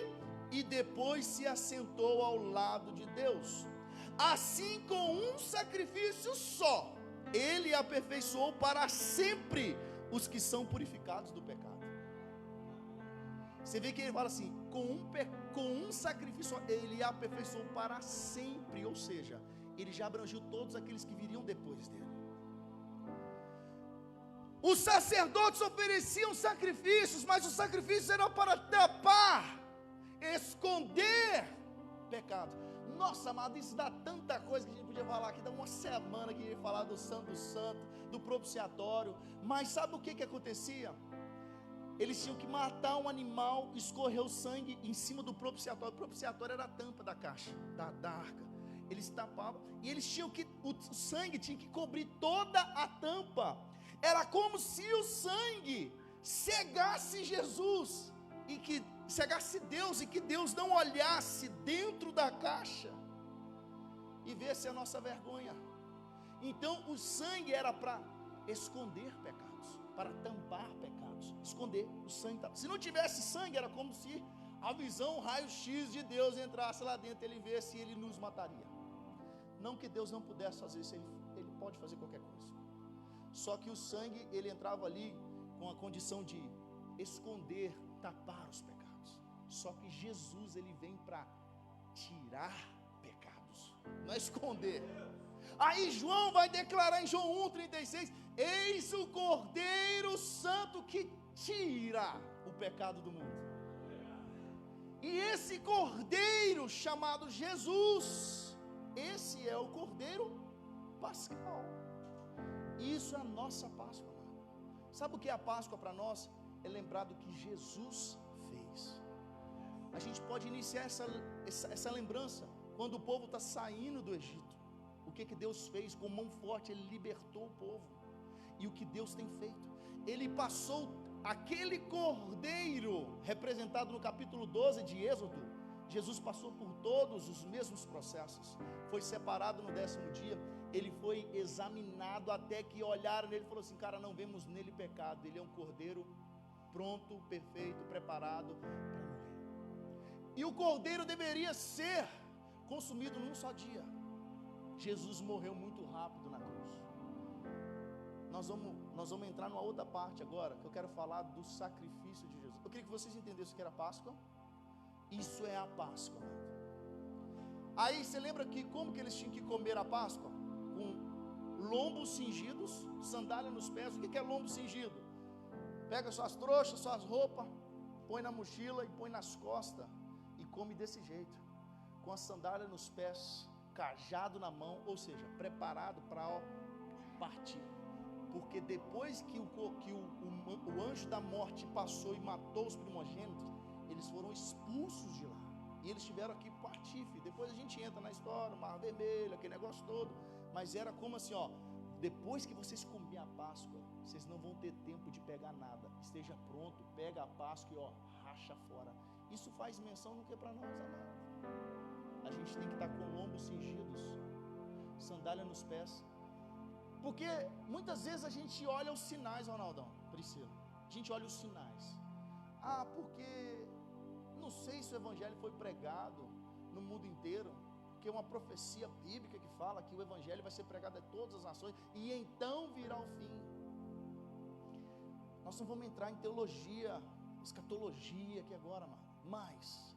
e depois se assentou ao lado de Deus. Assim, com um sacrifício só, ele aperfeiçoou para sempre os que são purificados do pecado. Você vê que ele fala assim, com um sacrifício só, ele aperfeiçoou para sempre, ou seja, ele já abrangiu todos aqueles que viriam depois dele. Os sacerdotes ofereciam sacrifícios, mas os sacrifícios eram para tapar, esconder pecado. Nossa, amado, isso dá tanta coisa que a gente podia falar aqui, dá uma semana que ia falar do Santo, do propiciatório. Mas sabe o que acontecia? Eles tinham que matar um animal, escorrer o sangue em cima do propiciatório. O propiciatório era a tampa da caixa, da arca. Eles tapavam, e eles tinham que, o sangue tinha que cobrir toda a tampa. Era como se o sangue cegasse Jesus, e que cegasse Deus, e que Deus não olhasse dentro da caixa e visse a nossa vergonha. Então o sangue era para esconder pecados. para tampar pecados, esconder o sangue. Se não tivesse sangue, era como se a visão, o raio-x de Deus entrasse lá dentro, ele visse e ele nos mataria. Não que Deus não pudesse fazer isso, ele pode fazer qualquer coisa. Só que o sangue, ele entrava ali com a condição de esconder, tapar os pecados. Só que Jesus, ele vem para tirar pecados, não é esconder. Aí João vai declarar em João 1,36: eis o Cordeiro Santo que tira o pecado do mundo. E esse Cordeiro chamado Jesus, esse é o Cordeiro Pascal. Isso é a nossa Páscoa, amado. Sabe o que é a Páscoa para nós? É lembrar do que Jesus fez. A gente pode iniciar essa lembrança quando o povo está saindo do Egito. O que Deus fez? Com mão forte Ele libertou o povo. E o que Deus tem feito? Ele passou aquele cordeiro representado no capítulo 12 de Êxodo. Jesus passou por todos os mesmos processos. Foi separado no 10º dia. Ele foi examinado até que olharam nele e falou assim: cara, não vemos nele pecado. Ele é um cordeiro pronto, perfeito, preparado para morrer. E o cordeiro deveria ser consumido num só dia. Jesus morreu muito rápido na cruz. Nós vamos entrar numa outra parte agora, que eu quero falar do sacrifício de Jesus. Eu queria que vocês entendessem o que era Páscoa. Isso é a Páscoa, amado. Aí você lembra que como que eles tinham que comer a Páscoa? Com lombos cingidos, sandália nos pés. O que é lombo cingido? Pega suas trouxas, suas roupas, põe na mochila e põe nas costas e come desse jeito, com a sandália nos pés, cajado na mão, ou seja, preparado para partir. Porque depois que o anjo da morte passou e matou os primogênitos, eles foram expulsos de lá. E eles tiveram que partir, filho. Depois a gente entra na história, Mar Vermelho, aquele negócio todo. Mas era como assim, ó: depois que vocês comerem a Páscoa, vocês não vão ter tempo de pegar nada. Esteja pronto, pega a Páscoa e ó, racha fora. Isso faz menção no que é para nós, amado. A gente tem que estar com lombos cingidos, sandália nos pés. Porque muitas vezes a gente olha os sinais, Ronaldão, Priscila. A gente olha os sinais. Ah, porque não sei se o evangelho foi pregado no mundo inteiro, porque é uma profecia bíblica que fala que o evangelho vai ser pregado a todas as nações e então virá o fim. Nós não vamos entrar em teologia, escatologia aqui agora, mano. Mas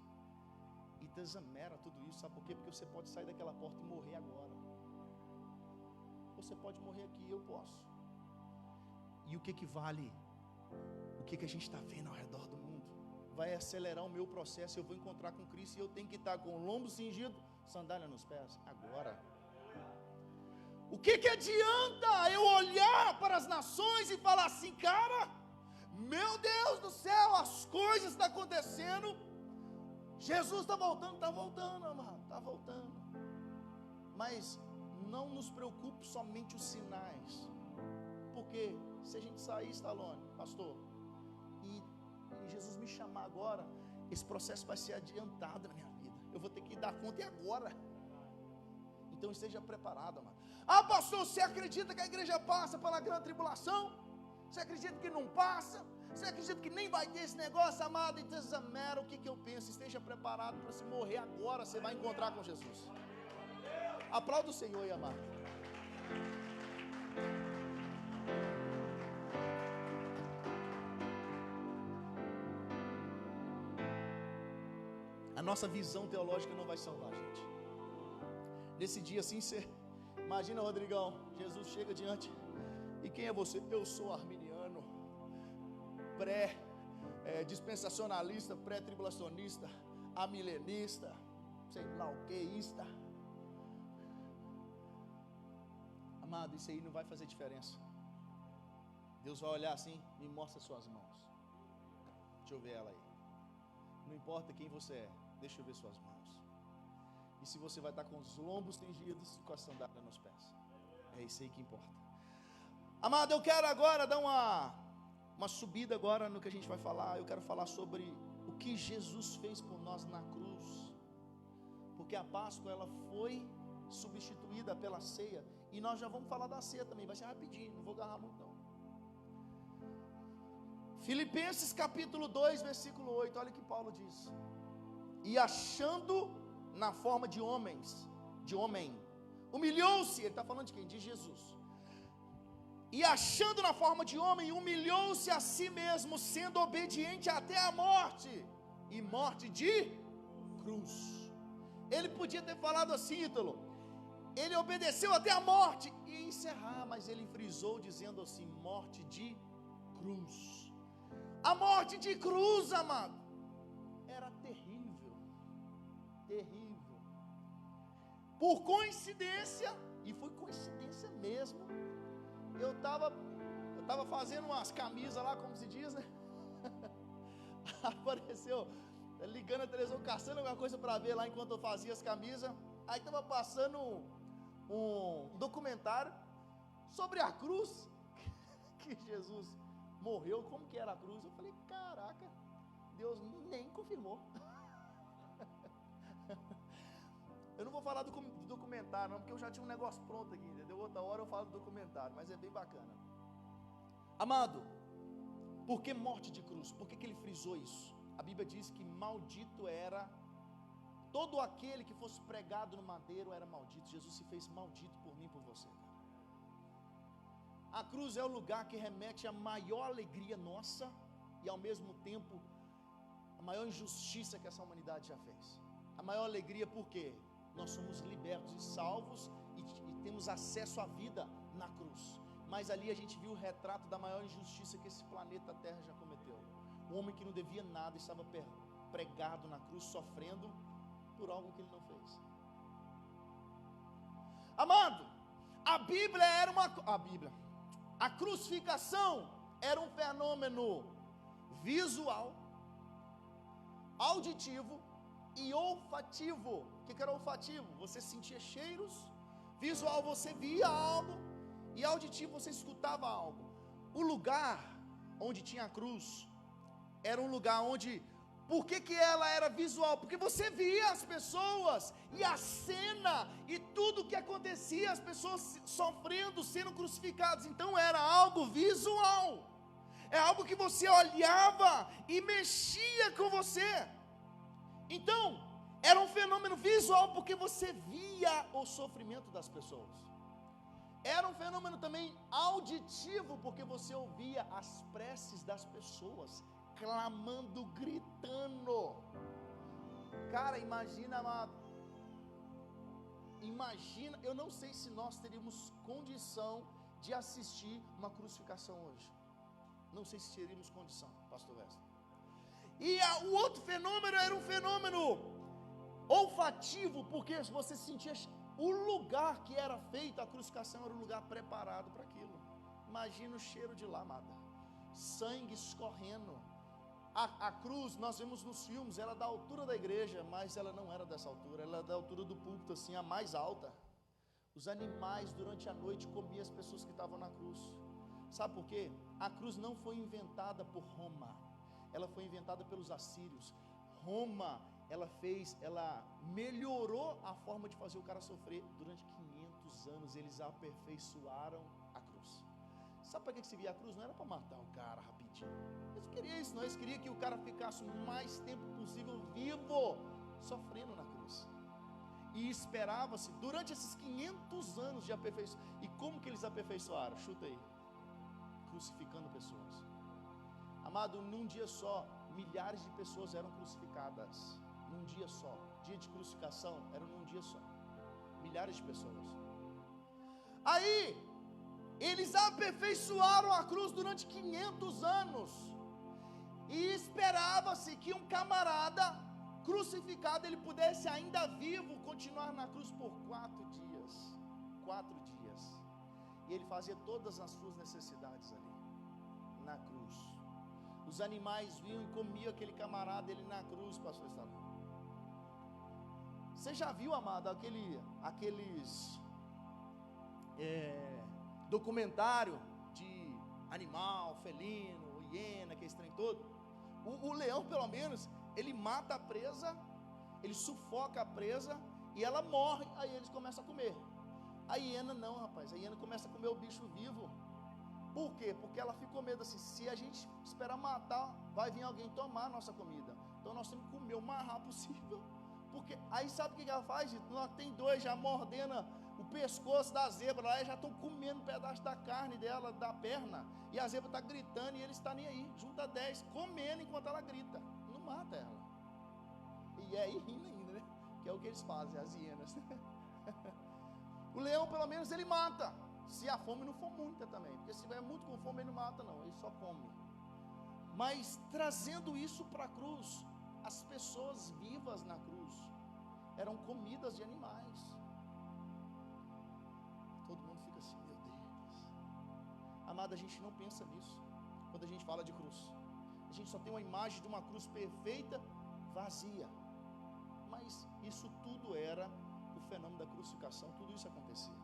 it doesn't matter tudo isso, sabe por quê? Porque você pode sair daquela porta e morrer agora. Você pode morrer aqui, eu posso. E o que vale? O que a gente está vendo ao redor do mundo? Vai acelerar o meu processo. Eu vou encontrar com Cristo e eu tenho que estar com o lombo cingido, sandália nos pés, agora. O que adianta eu olhar para as nações e falar assim: cara, meu Deus do céu, as coisas estão acontecendo, Jesus está voltando, amado, está voltando. Mas não nos preocupe somente os sinais, porque se a gente sair, Stallone, pastor, e Jesus me chamar agora, esse processo vai ser adiantado na minha vida, eu vou ter que dar conta e agora. Então esteja preparado, amado. Ah, pastor, você acredita que a igreja passa pela grande tribulação? Você acredita que não passa? Você acredita que nem vai ter esse negócio, amado? It doesn't matter o que eu penso. Esteja preparado para se morrer agora, você vai encontrar com Jesus. Aplauda o Senhor aí, amado. A nossa visão teológica não vai salvar a gente. Nesse dia assim, você imagina, Rodrigão, Jesus chega diante. E quem é você? Eu sou arminiano, dispensacionalista, pré-tribulacionista, amilenista, sei lá o que ista. Amado, isso aí não vai fazer diferença. Deus vai olhar assim: me mostra suas mãos. Deixa eu ver ela aí. Não importa quem você é, deixa eu ver suas mãos. E se você vai estar com os lombos tingidos e com a sandália nos pés. É isso aí que importa. Amado, eu quero agora dar uma subida agora no que a gente vai falar. Eu quero falar sobre o que Jesus fez por nós na cruz. Porque a Páscoa, ela foi substituída pela ceia. E nós já vamos falar da ceia também. Vai ser rapidinho, não vou agarrar muito não. Filipenses capítulo 2, versículo 8, olha o que Paulo diz. E achando na forma de homem, humilhou-se, ele está falando de quem? De Jesus. E achando na forma de homem, humilhou-se a si mesmo, sendo obediente até a morte, e morte de cruz. Ele podia ter falado assim, Ítalo, ele obedeceu até a morte, e encerrar, mas ele frisou dizendo assim, morte de cruz. A morte de cruz, amado, era terrível, terrível. Por coincidência, e foi coincidência mesmo, eu estava fazendo umas camisas lá, como se diz, né? Apareceu, ligando a televisão, caçando alguma coisa para ver lá enquanto eu fazia as camisas. Aí estava passando um documentário sobre a cruz, que Jesus morreu, como que era a cruz. Eu falei, caraca, Deus nem confirmou. Eu não vou falar do documentário não, porque eu já tinha um negócio pronto aqui, entendeu? Outra hora eu falo do documentário, mas é bem bacana. Amado, por que morte de cruz? Por que ele frisou isso? A Bíblia diz que maldito era todo aquele que fosse pregado no madeiro, era maldito. Jesus se fez maldito por mim e por você. A cruz é o lugar que remete à maior alegria nossa e ao mesmo tempo a maior injustiça que essa humanidade já fez. A maior alegria porque nós somos libertos e salvos e temos acesso à vida na cruz. Mas ali a gente viu o retrato da maior injustiça que esse planeta Terra já cometeu. O homem que não devia nada estava pregado na cruz, sofrendo por algo que ele não fez. Amado, a crucificação era um fenômeno visual, auditivo e olfativo. O que era olfativo? Você sentia cheiros. Visual, você via algo. E auditivo, você escutava algo. O lugar onde tinha a cruz era um lugar onde... Por que ela era visual? Porque você via as pessoas e a cena e tudo que acontecia, as pessoas sofrendo, sendo crucificadas. Então era algo visual. É algo que você olhava e mexia com você. Então, era um fenômeno visual porque você via o sofrimento das pessoas. Era um fenômeno também auditivo porque você ouvia as preces das pessoas, clamando, gritando. Cara, imagina, amado. Imagina, eu não sei se nós teríamos condição de assistir uma crucificação hoje. Não sei se teríamos condição, pastor Wesley. E o outro fenômeno era um fenômeno olfativo, porque você sentia o lugar que era feita a crucificação, era um lugar preparado para aquilo. Imagina o cheiro de lá, amada. Sangue escorrendo. A cruz, nós vemos nos filmes, ela é da altura da igreja, mas ela não era dessa altura, ela é da altura do púlpito, assim, a mais alta. Os animais durante a noite comiam as pessoas que estavam na cruz. Sabe por quê? A cruz não foi inventada por Roma, ela foi inventada pelos assírios. Roma, ela melhorou a forma de fazer o cara sofrer. Durante 500 anos eles aperfeiçoaram a cruz. Sabe para que se via a cruz? Não era para matar o cara rapidinho. Eles queriam isso, não. Eles queriam que o cara ficasse o mais tempo possível vivo, sofrendo na cruz. E esperava-se, durante esses 500 anos de aperfeiçoamento. E como que eles aperfeiçoaram? Chuta aí. Crucificando pessoas. Amado, num dia só, milhares de pessoas eram crucificadas. Num dia só. Dia de crucificação era num dia só. Milhares de pessoas. Aí, eles aperfeiçoaram a cruz durante 500 anos. E esperava-se que um camarada crucificado, ele pudesse ainda vivo continuar na cruz por 4 dias. 4 dias. E ele fazia todas as suas necessidades ali, na cruz. Os animais vinham e comiam aquele camarada, ele na cruz, pastor Estado. Você já viu, amado, aqueles documentário de animal, felino, hiena, aquele trem todo? O leão, pelo menos, ele mata a presa, ele sufoca a presa e ela morre, aí eles começam a comer. A hiena não, rapaz, a hiena começa a comer o bicho vivo. Por quê? Porque ela ficou medo assim, se a gente esperar matar, vai vir alguém tomar a nossa comida. Então nós temos que comer o mais rápido possível. Porque aí sabe o que ela faz? Nós tem dois, já mordendo o pescoço da zebra lá, e já estão comendo um pedaço da carne dela, da perna. E a zebra está gritando e ele está nem aí. Junta 10, comendo enquanto ela grita. Não mata ela. E aí rindo ainda, né? Que é o que eles fazem, as hienas. O leão, pelo menos, ele mata. Se a fome não for muita também. Porque se tiver muito com fome, ele não mata não. Ele só come. Mas trazendo isso para a cruz, as pessoas vivas na cruz eram comidas de animais. Todo mundo fica assim, meu Deus. Amado, a gente não pensa nisso quando a gente fala de cruz. A gente só tem uma imagem de uma cruz perfeita, vazia. Mas isso tudo era o fenômeno da crucificação, tudo isso acontecia.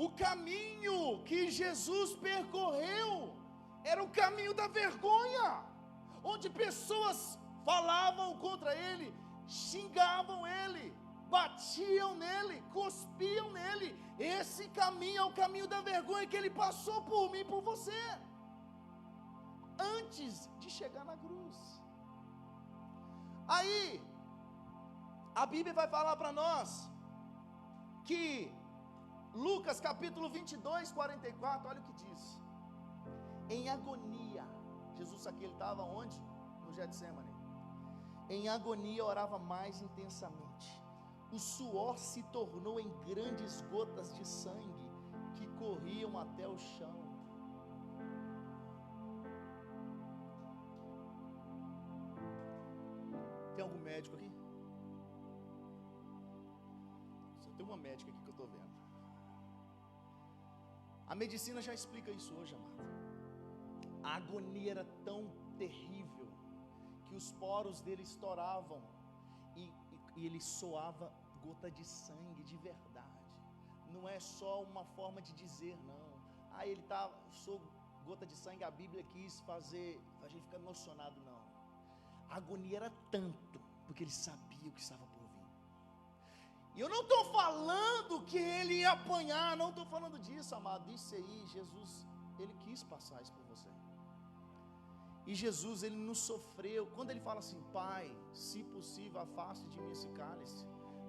O caminho que Jesus percorreu era o caminho da vergonha, onde pessoas falavam contra ele, xingavam ele, batiam nele, cuspiam nele. Esse caminho é o caminho da vergonha que ele passou por mim e por você, antes de chegar na cruz. Aí a Bíblia vai falar para nós que Lucas capítulo 22, 44, olha o que diz. Em agonia, Jesus aqui, ele estava onde? No Getsemane. Em agonia orava mais intensamente. O suor se tornou em grandes gotas de sangue que corriam até o chão. Tem algum médico aqui? Só tem uma médica aqui que eu estou vendo. A medicina já explica isso hoje, amado. A agonia era tão terrível que os poros dele estouravam e ele soava gota de sangue de verdade. Não é só uma forma de dizer, não. Ele soou gota de sangue, a Bíblia quis fazer a gente ficar emocionado, não. A agonia era tanto, porque ele sabia o que estava por vir. E eu não estou falando que ele ia apanhar, não estou falando disso, amado. Isso aí, Jesus, ele quis passar isso por você. E Jesus, ele não sofreu. Quando ele fala assim, Pai, se possível, afaste de mim esse cálice,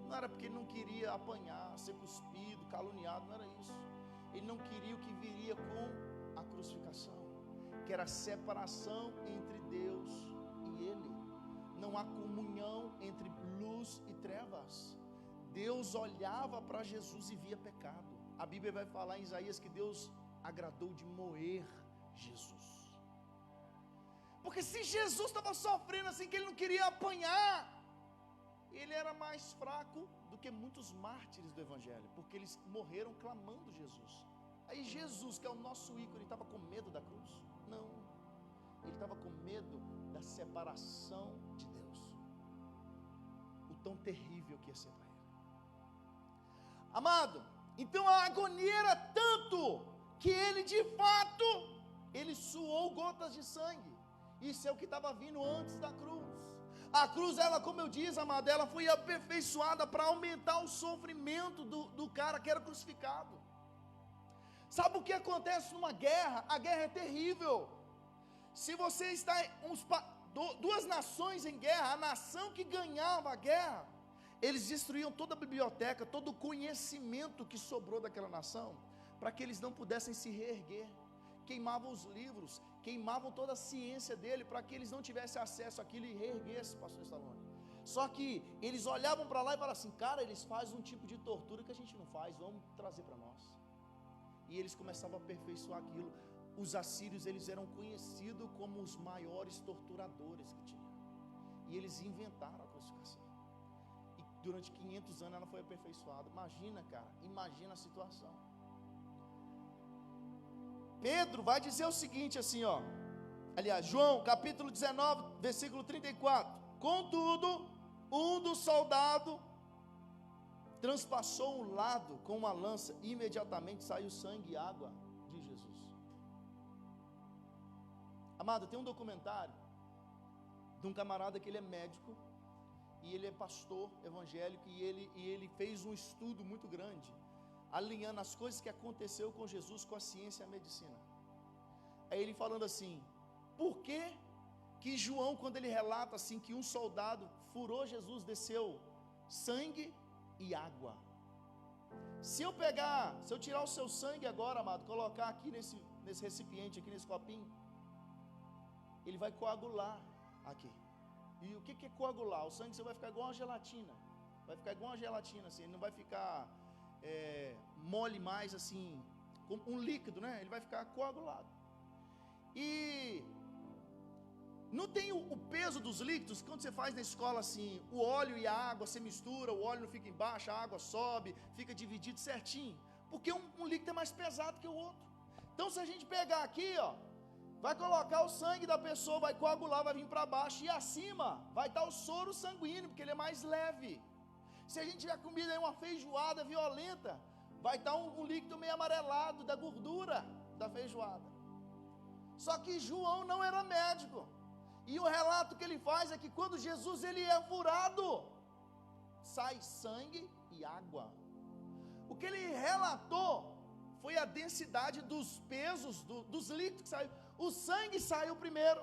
não era porque ele não queria apanhar, ser cuspido, caluniado, não era isso. Ele não queria o que viria com a crucificação, que era a separação entre Deus e ele. Não há comunhão entre luz e trevas. Deus olhava para Jesus e via pecado. A Bíblia vai falar em Isaías que Deus agradou de moer Jesus. Porque se Jesus estava sofrendo assim, que ele não queria apanhar, ele era mais fraco do que muitos mártires do Evangelho, porque eles morreram clamando Jesus. Aí Jesus, que é o nosso ícone, estava com medo da cruz? Não, ele estava com medo da separação de Deus, o tão terrível que ia ser para ele. Amado, então a agonia era tanto, que ele de fato, ele suou gotas de sangue. Isso é o que estava vindo antes da cruz. A cruz, ela, como eu disse, amado, ela foi aperfeiçoada para aumentar o sofrimento do cara que era crucificado. Sabe o que acontece numa guerra? A guerra é terrível. Se você está duas nações em guerra, a nação que ganhava a guerra, eles destruíam toda a biblioteca, todo o conhecimento que sobrou daquela nação, para que eles não pudessem se reerguer. Queimavam os livros, queimavam toda a ciência dele, para que eles não tivessem acesso àquilo e reerguessem, pastor Stallone. Só que eles olhavam para lá e falavam assim, cara, eles fazem um tipo de tortura que a gente não faz, vamos trazer para nós. E eles começavam a aperfeiçoar aquilo. Os assírios, eles eram conhecidos como os maiores torturadores que tinham. E eles inventaram a crucificação. E durante 500 anos ela foi aperfeiçoada. Imagina, cara, imagina a situação. Pedro vai dizer o seguinte assim, ó. Aliás, João, capítulo 19, versículo 34. Contudo, um dos soldados transpassou um lado com uma lança, e imediatamente saiu sangue e água de Jesus. Amado, tem um documentário de um camarada que ele é médico e ele é pastor evangélico, e ele fez um estudo muito grande, alinhando as coisas que aconteceu com Jesus com a ciência e a medicina. Aí ele falando assim, por que que João, quando ele relata assim, que um soldado furou Jesus, desceu sangue e água. Se eu tirar o seu sangue agora, amado, colocar aqui nesse recipiente, aqui nesse copinho, ele vai coagular aqui. E o que é coagular? O sangue você vai ficar igual uma gelatina. Vai ficar igual uma gelatina, assim, ele não vai ficar mole mais, assim, como um líquido, né? Ele vai ficar coagulado. E não tem o peso dos líquidos, quando você faz na escola assim, o óleo e a água, você mistura, o óleo não fica embaixo, a água sobe, fica dividido certinho, porque um líquido é mais pesado que o outro. Então se a gente pegar aqui, ó, vai colocar o sangue da pessoa, vai coagular, vai vir para baixo, e acima vai estar o soro sanguíneo, porque ele é mais leve. Se a gente tiver comido aí uma feijoada violenta, vai estar um líquido meio amarelado da gordura da feijoada. Só que João não era médico. E o relato que ele faz é que quando Jesus ele é furado, sai sangue e água. O que ele relatou foi a densidade dos pesos, dos líquidos que saiu. O sangue saiu primeiro,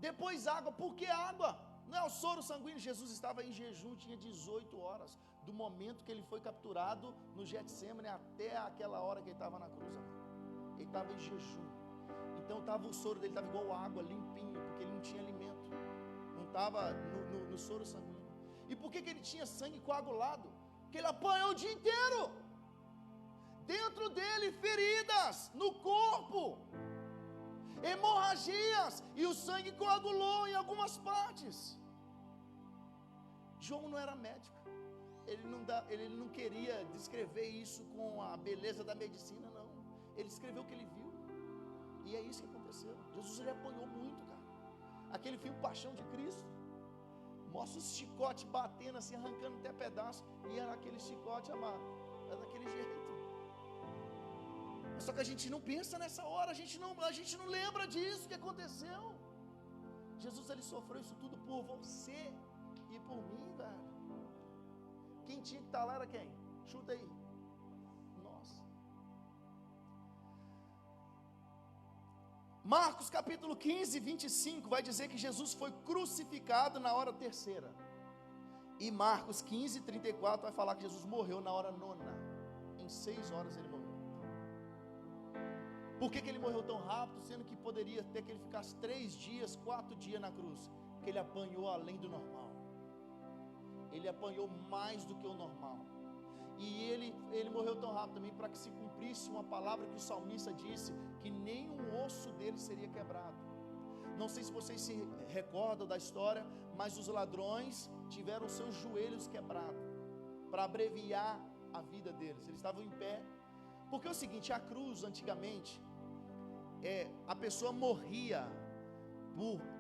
depois água. Por que água? Não é o soro sanguíneo. Jesus estava em jejum, tinha 18 horas, do momento que ele foi capturado no Getsemane até aquela hora que ele estava na cruz. Ele estava em jejum. Então o soro dele estava igual água, limpinho, porque ele não tinha alimento, não estava no soro sanguíneo. E por que ele tinha sangue coagulado? Porque ele apanhou o dia inteiro, dentro dele feridas no corpo, hemorragias, e o sangue coagulou em algumas partes. João não era médico, ele não queria descrever isso com a beleza da medicina, não. Ele escreveu o que ele viu. E é isso que aconteceu. Jesus ele apanhou muito, cara. Aquele filme Paixão de Cristo mostra os chicotes batendo assim, arrancando até pedaço. E era aquele chicote, amado, era daquele jeito. Só que a gente não pensa nessa hora, a gente não lembra disso que aconteceu. Jesus ele sofreu isso tudo por você e por mim, velho. Quem tinha que estar lá era quem? Chuta aí. Marcos capítulo 15, 25 vai dizer que Jesus foi crucificado na hora terceira. E Marcos 15, 34 vai falar que Jesus morreu na hora nona. Em 6 horas ele morreu. Por que ele morreu tão rápido, sendo que poderia ter que ele ficasse 3 dias, 4 dias na cruz? Porque ele apanhou além do normal. Ele apanhou mais do que o normal. E ele morreu tão rápido também para que se cumprisse uma palavra que o salmista disse, que nenhum osso dele seria quebrado. Não sei se vocês se recordam da história, mas os ladrões tiveram seus joelhos quebrados para abreviar a vida deles. Eles estavam em pé. Porque é o seguinte, a cruz antigamente, a pessoa morria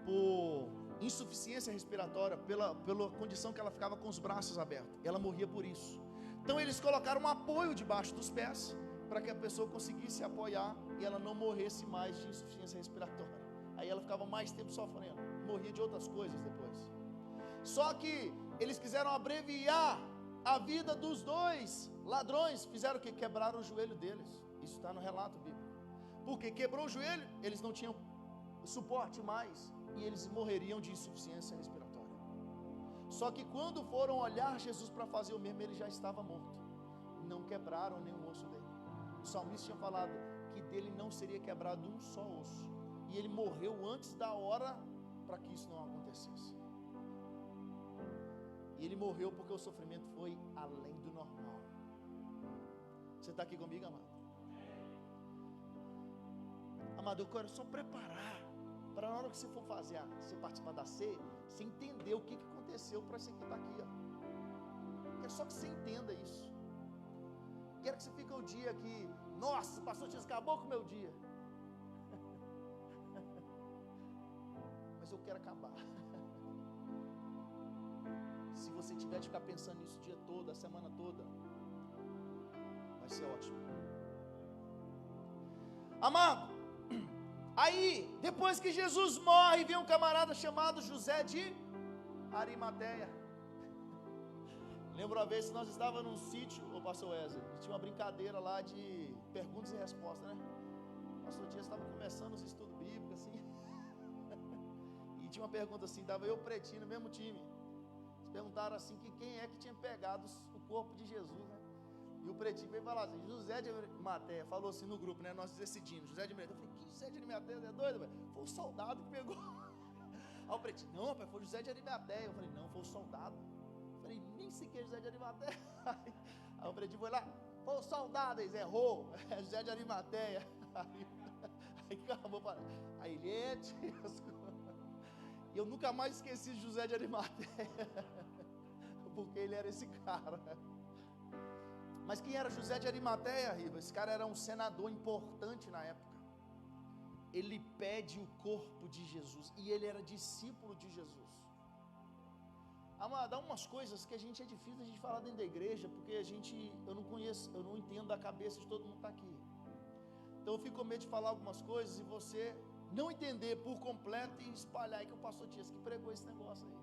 por insuficiência respiratória, pela condição que ela ficava com os braços abertos. Ela morria por isso. Então eles colocaram um apoio debaixo dos pés, para que a pessoa conseguisse apoiar e ela não morresse mais de insuficiência respiratória. Aí ela ficava mais tempo sofrendo, morria de outras coisas depois. Só que eles quiseram abreviar a vida dos dois ladrões, fizeram o que? Quebraram o joelho deles. Isso está no relato bíblico. Porque quebrou o joelho, eles não tinham suporte mais e eles morreriam de insuficiência respiratória. Só que quando foram olhar Jesus para fazer o mesmo, ele já estava morto. Não quebraram nenhum osso dele. O salmista tinha falado que dele não seria quebrado um só osso. E ele morreu antes da hora para que isso não acontecesse. E ele morreu porque o sofrimento foi além do normal. Você está aqui comigo, amado? Amado, eu quero só preparar para na hora que você for fazer, você participar da ceia, você entender o que aconteceu para você que está aqui, ó. É só que você entenda isso. Quero que você fique o dia aqui, nossa, pastor Tias, acabou com o meu dia. Mas eu quero acabar. Se você tiver de ficar pensando nisso o dia todo, a semana toda, vai ser ótimo. Amado, aí, depois que Jesus morre, vem um camarada chamado José de Arimateia. Lembro uma vez que nós estávamos num sítio, o pastor Wesley, tinha uma brincadeira lá de perguntas e respostas, né? pastor Dias estava começando os estudos bíblicos, assim. E tinha uma pergunta assim, estava eu pretinho no mesmo time. Eles perguntaram assim, que quem é que tinha pegado o corpo de Jesus, né? E o pretinho veio falar assim, José de Arimateia, falou assim no grupo, né? Nós decidimos, José de Arimateia. Eu falei, que José de Arimateia, é doido, velho? Foi o soldado que pegou. Aí o pretinho, não, rapaz, foi José de Arimateia. Eu falei, não, foi o soldado. Eu falei, nem sei que é José de Arimateia. Aí o pretinho foi lá, foi o soldado, eles errou, é José de Arimateia. Aí acabou, aí ele é e eu nunca mais esqueci de José de Arimateia, porque ele era esse cara. Mas quem era José de Arimateia, Riva? Esse cara era um senador importante na época. Ele pede o corpo de Jesus, e ele era discípulo de Jesus. Amado, há umas coisas que é difícil a gente falar dentro da igreja, porque eu não conheço, eu não entendo a cabeça de todo mundo que está aqui. Então eu fico com medo de falar algumas coisas e você não entender por completo e espalhar aí que o pastor Dias que pregou esse negócio aí.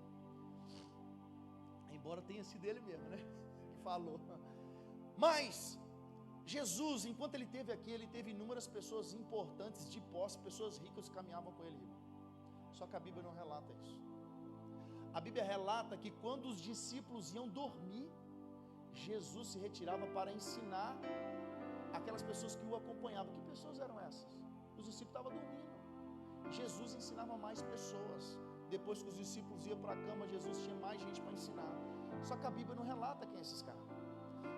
Embora tenha sido ele mesmo, né? Que falou. Mas Jesus, enquanto ele esteve aqui, ele teve inúmeras pessoas importantes de posse, pessoas ricas que caminhavam com ele. Só que a Bíblia não relata isso. A Bíblia relata que quando os discípulos iam dormir, Jesus se retirava para ensinar aquelas pessoas que o acompanhavam. Que pessoas eram essas? Os discípulos estavam dormindo. Jesus ensinava mais pessoas. Depois que os discípulos iam para a cama, Jesus tinha mais gente para ensinar. Só que a Bíblia não relata quem é esses caras.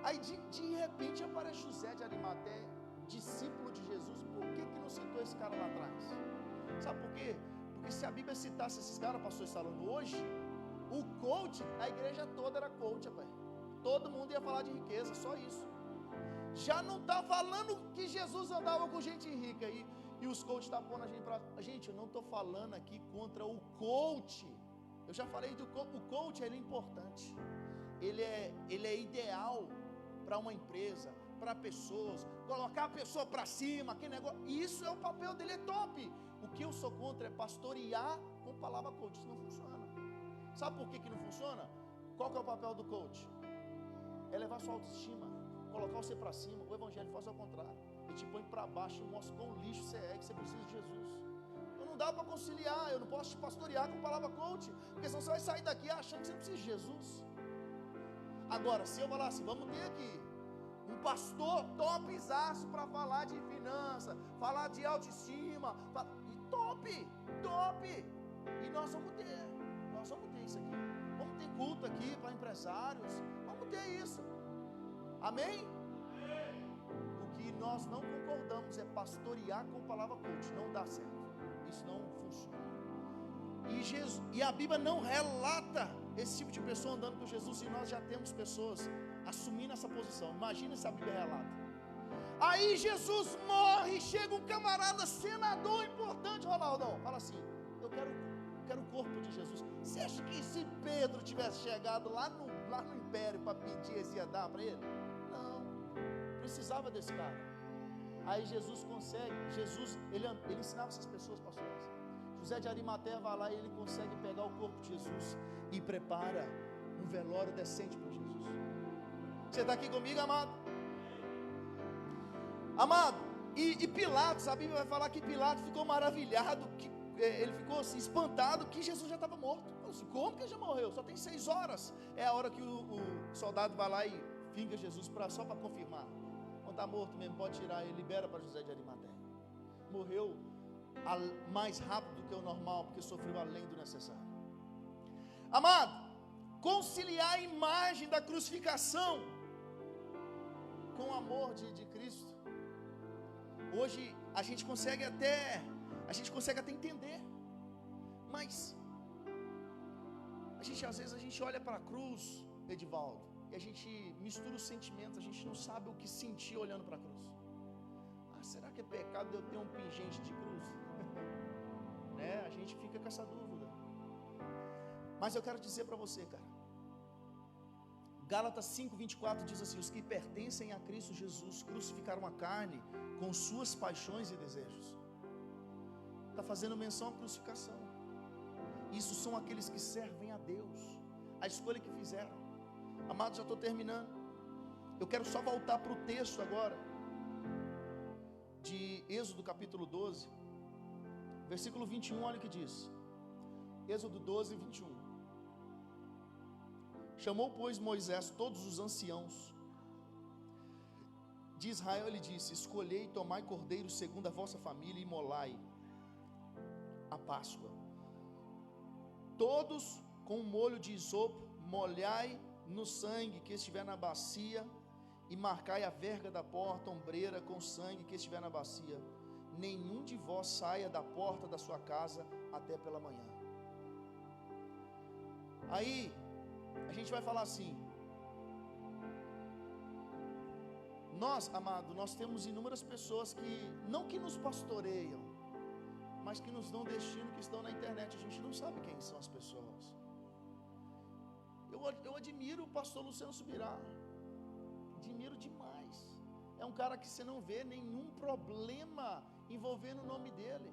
Aí de repente aparece José de Arimateia, discípulo de Jesus. Por que não citou esse cara lá atrás? Sabe por quê? Porque se a Bíblia citasse esses caras, pastor Salano, hoje, o coach, a igreja toda era coach, rapaz. Todo mundo ia falar de riqueza, só isso. Já não está falando que Jesus andava com gente rica aí, e os coaches estão pondo a gente para... Gente, eu não estou falando aqui contra o coach. Eu já falei do coach. O coach, ele é importante. Ele é ideal para uma empresa, para pessoas, colocar a pessoa para cima, aquele negócio. Isso é o papel dele, é top. O que eu sou contra é pastorear com palavra coach. Isso não funciona. Sabe por que não funciona? Qual que é o papel do coach? É levar sua autoestima, colocar você para cima. O evangelho faz ao contrário. Ele te põe para baixo e mostra quão lixo você é, que você precisa de Jesus. Então não dá para conciliar. Eu não posso te pastorear com palavra coach, porque senão você vai sair daqui achando que você precisa de Jesus. Agora, se eu falar assim, vamos ter aqui um pastor topzaço para falar de finança, falar de autoestima, e top, e nós vamos ter isso aqui. Vamos ter culto aqui para empresários, vamos ter isso. Amém? O que nós não concordamos é pastorear com palavra coach. Não dá certo, isso não funciona. E a Bíblia não relata esse tipo de pessoa andando com Jesus, e nós já temos pessoas assumindo essa posição. Imagina se a Bíblia relata. Aí Jesus morre, chega um camarada senador importante, Ronaldão, fala assim, eu quero o corpo de Jesus. Você acha que se Pedro tivesse chegado lá no império para pedir, eles iam dar para ele? Não, precisava desse cara. Aí Jesus consegue, ele ensinava essas pessoas, pastores. José de Arimateia vai lá e ele consegue pegar o corpo de Jesus e prepara um velório decente para Jesus. Você está aqui comigo, amado? Amado, e Pilatos, a Bíblia vai falar que Pilatos ficou maravilhado, que ele ficou assim, espantado que Jesus já estava morto. Assim, como que ele já morreu? Só tem 6 horas. É a hora que o soldado vai lá e finga Jesus só para confirmar. Quando está morto mesmo, pode tirar ele, libera para José de Arimateia. Morreu mais rápido do que o normal, porque sofreu além do necessário. Amado, conciliar a imagem da crucificação com o amor de Cristo. Hoje a gente consegue até entender, mas às vezes a gente olha para a cruz, Edivaldo, e a gente mistura os sentimentos, a gente não sabe o que sentir olhando para a cruz. Será que é pecado eu ter um pingente de cruz? Né? A gente fica com essa dúvida. Mas eu quero dizer para você, cara, Gálatas 5:24 diz assim: os que pertencem a Cristo Jesus crucificaram a carne com suas paixões e desejos. Está fazendo menção à crucificação. Isso são aqueles que servem a Deus, a escolha que fizeram. Amados, já estou terminando. Eu quero só voltar para o texto agora. de Êxodo capítulo 12, versículo 21, olha o que diz. Êxodo 12, 21. Chamou, pois, Moisés todos os anciãos de Israel, ele disse: escolhei e tomai cordeiro segundo a vossa família e imolai a Páscoa. Todos com um molho de isopo, molhai no sangue que estiver na bacia, e marcai a verga da porta, ombreira, com o sangue que estiver na bacia. Nenhum de vós saia da porta da sua casa até pela manhã. Aí, a gente vai falar assim: nós, amado, nós temos inúmeras pessoas que, não que nos pastoreiam, mas que nos dão destino, que estão na internet. A gente não sabe quem são as pessoas. Eu admiro o pastor Luciano Subirá, admiro demais. É um cara que você não vê nenhum problema envolvendo o nome dele,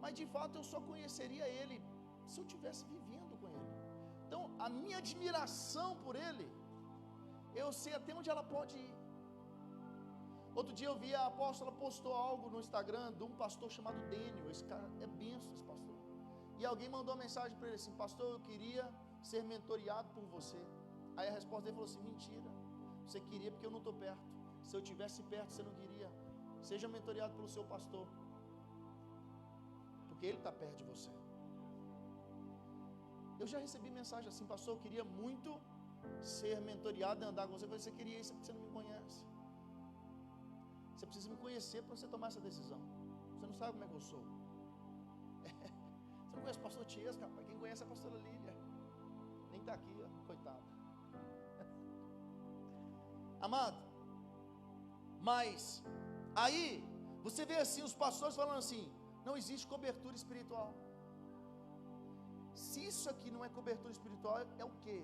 mas de fato eu só conheceria ele se eu estivesse vivendo com ele. Então a minha admiração por ele, eu sei até onde ela pode ir. Outro dia eu vi a apóstola postou algo no Instagram de um pastor chamado Dênio. Esse cara é benção, esse pastor. E alguém mandou uma mensagem para ele assim: pastor, eu queria ser mentoreado por você. Aí a resposta dele falou assim: mentira, você queria porque eu não estou perto. Se eu estivesse perto, você não queria. Seja mentoreado pelo seu pastor, porque ele está perto de você. Eu já recebi mensagem assim: pastor, eu queria muito ser mentoreado e andar com você. Eu falei: você queria isso porque você não me conhece. Você precisa me conhecer para você tomar essa decisão. Você não sabe como é que eu sou. Você não conhece o pastor Tiesca, rapaz. Quem conhece é a pastora Lília. Nem está aqui, ó, coitado. Amado, mas aí você vê assim os pastores falando assim: não existe cobertura espiritual. Se isso aqui não é cobertura espiritual, é o quê?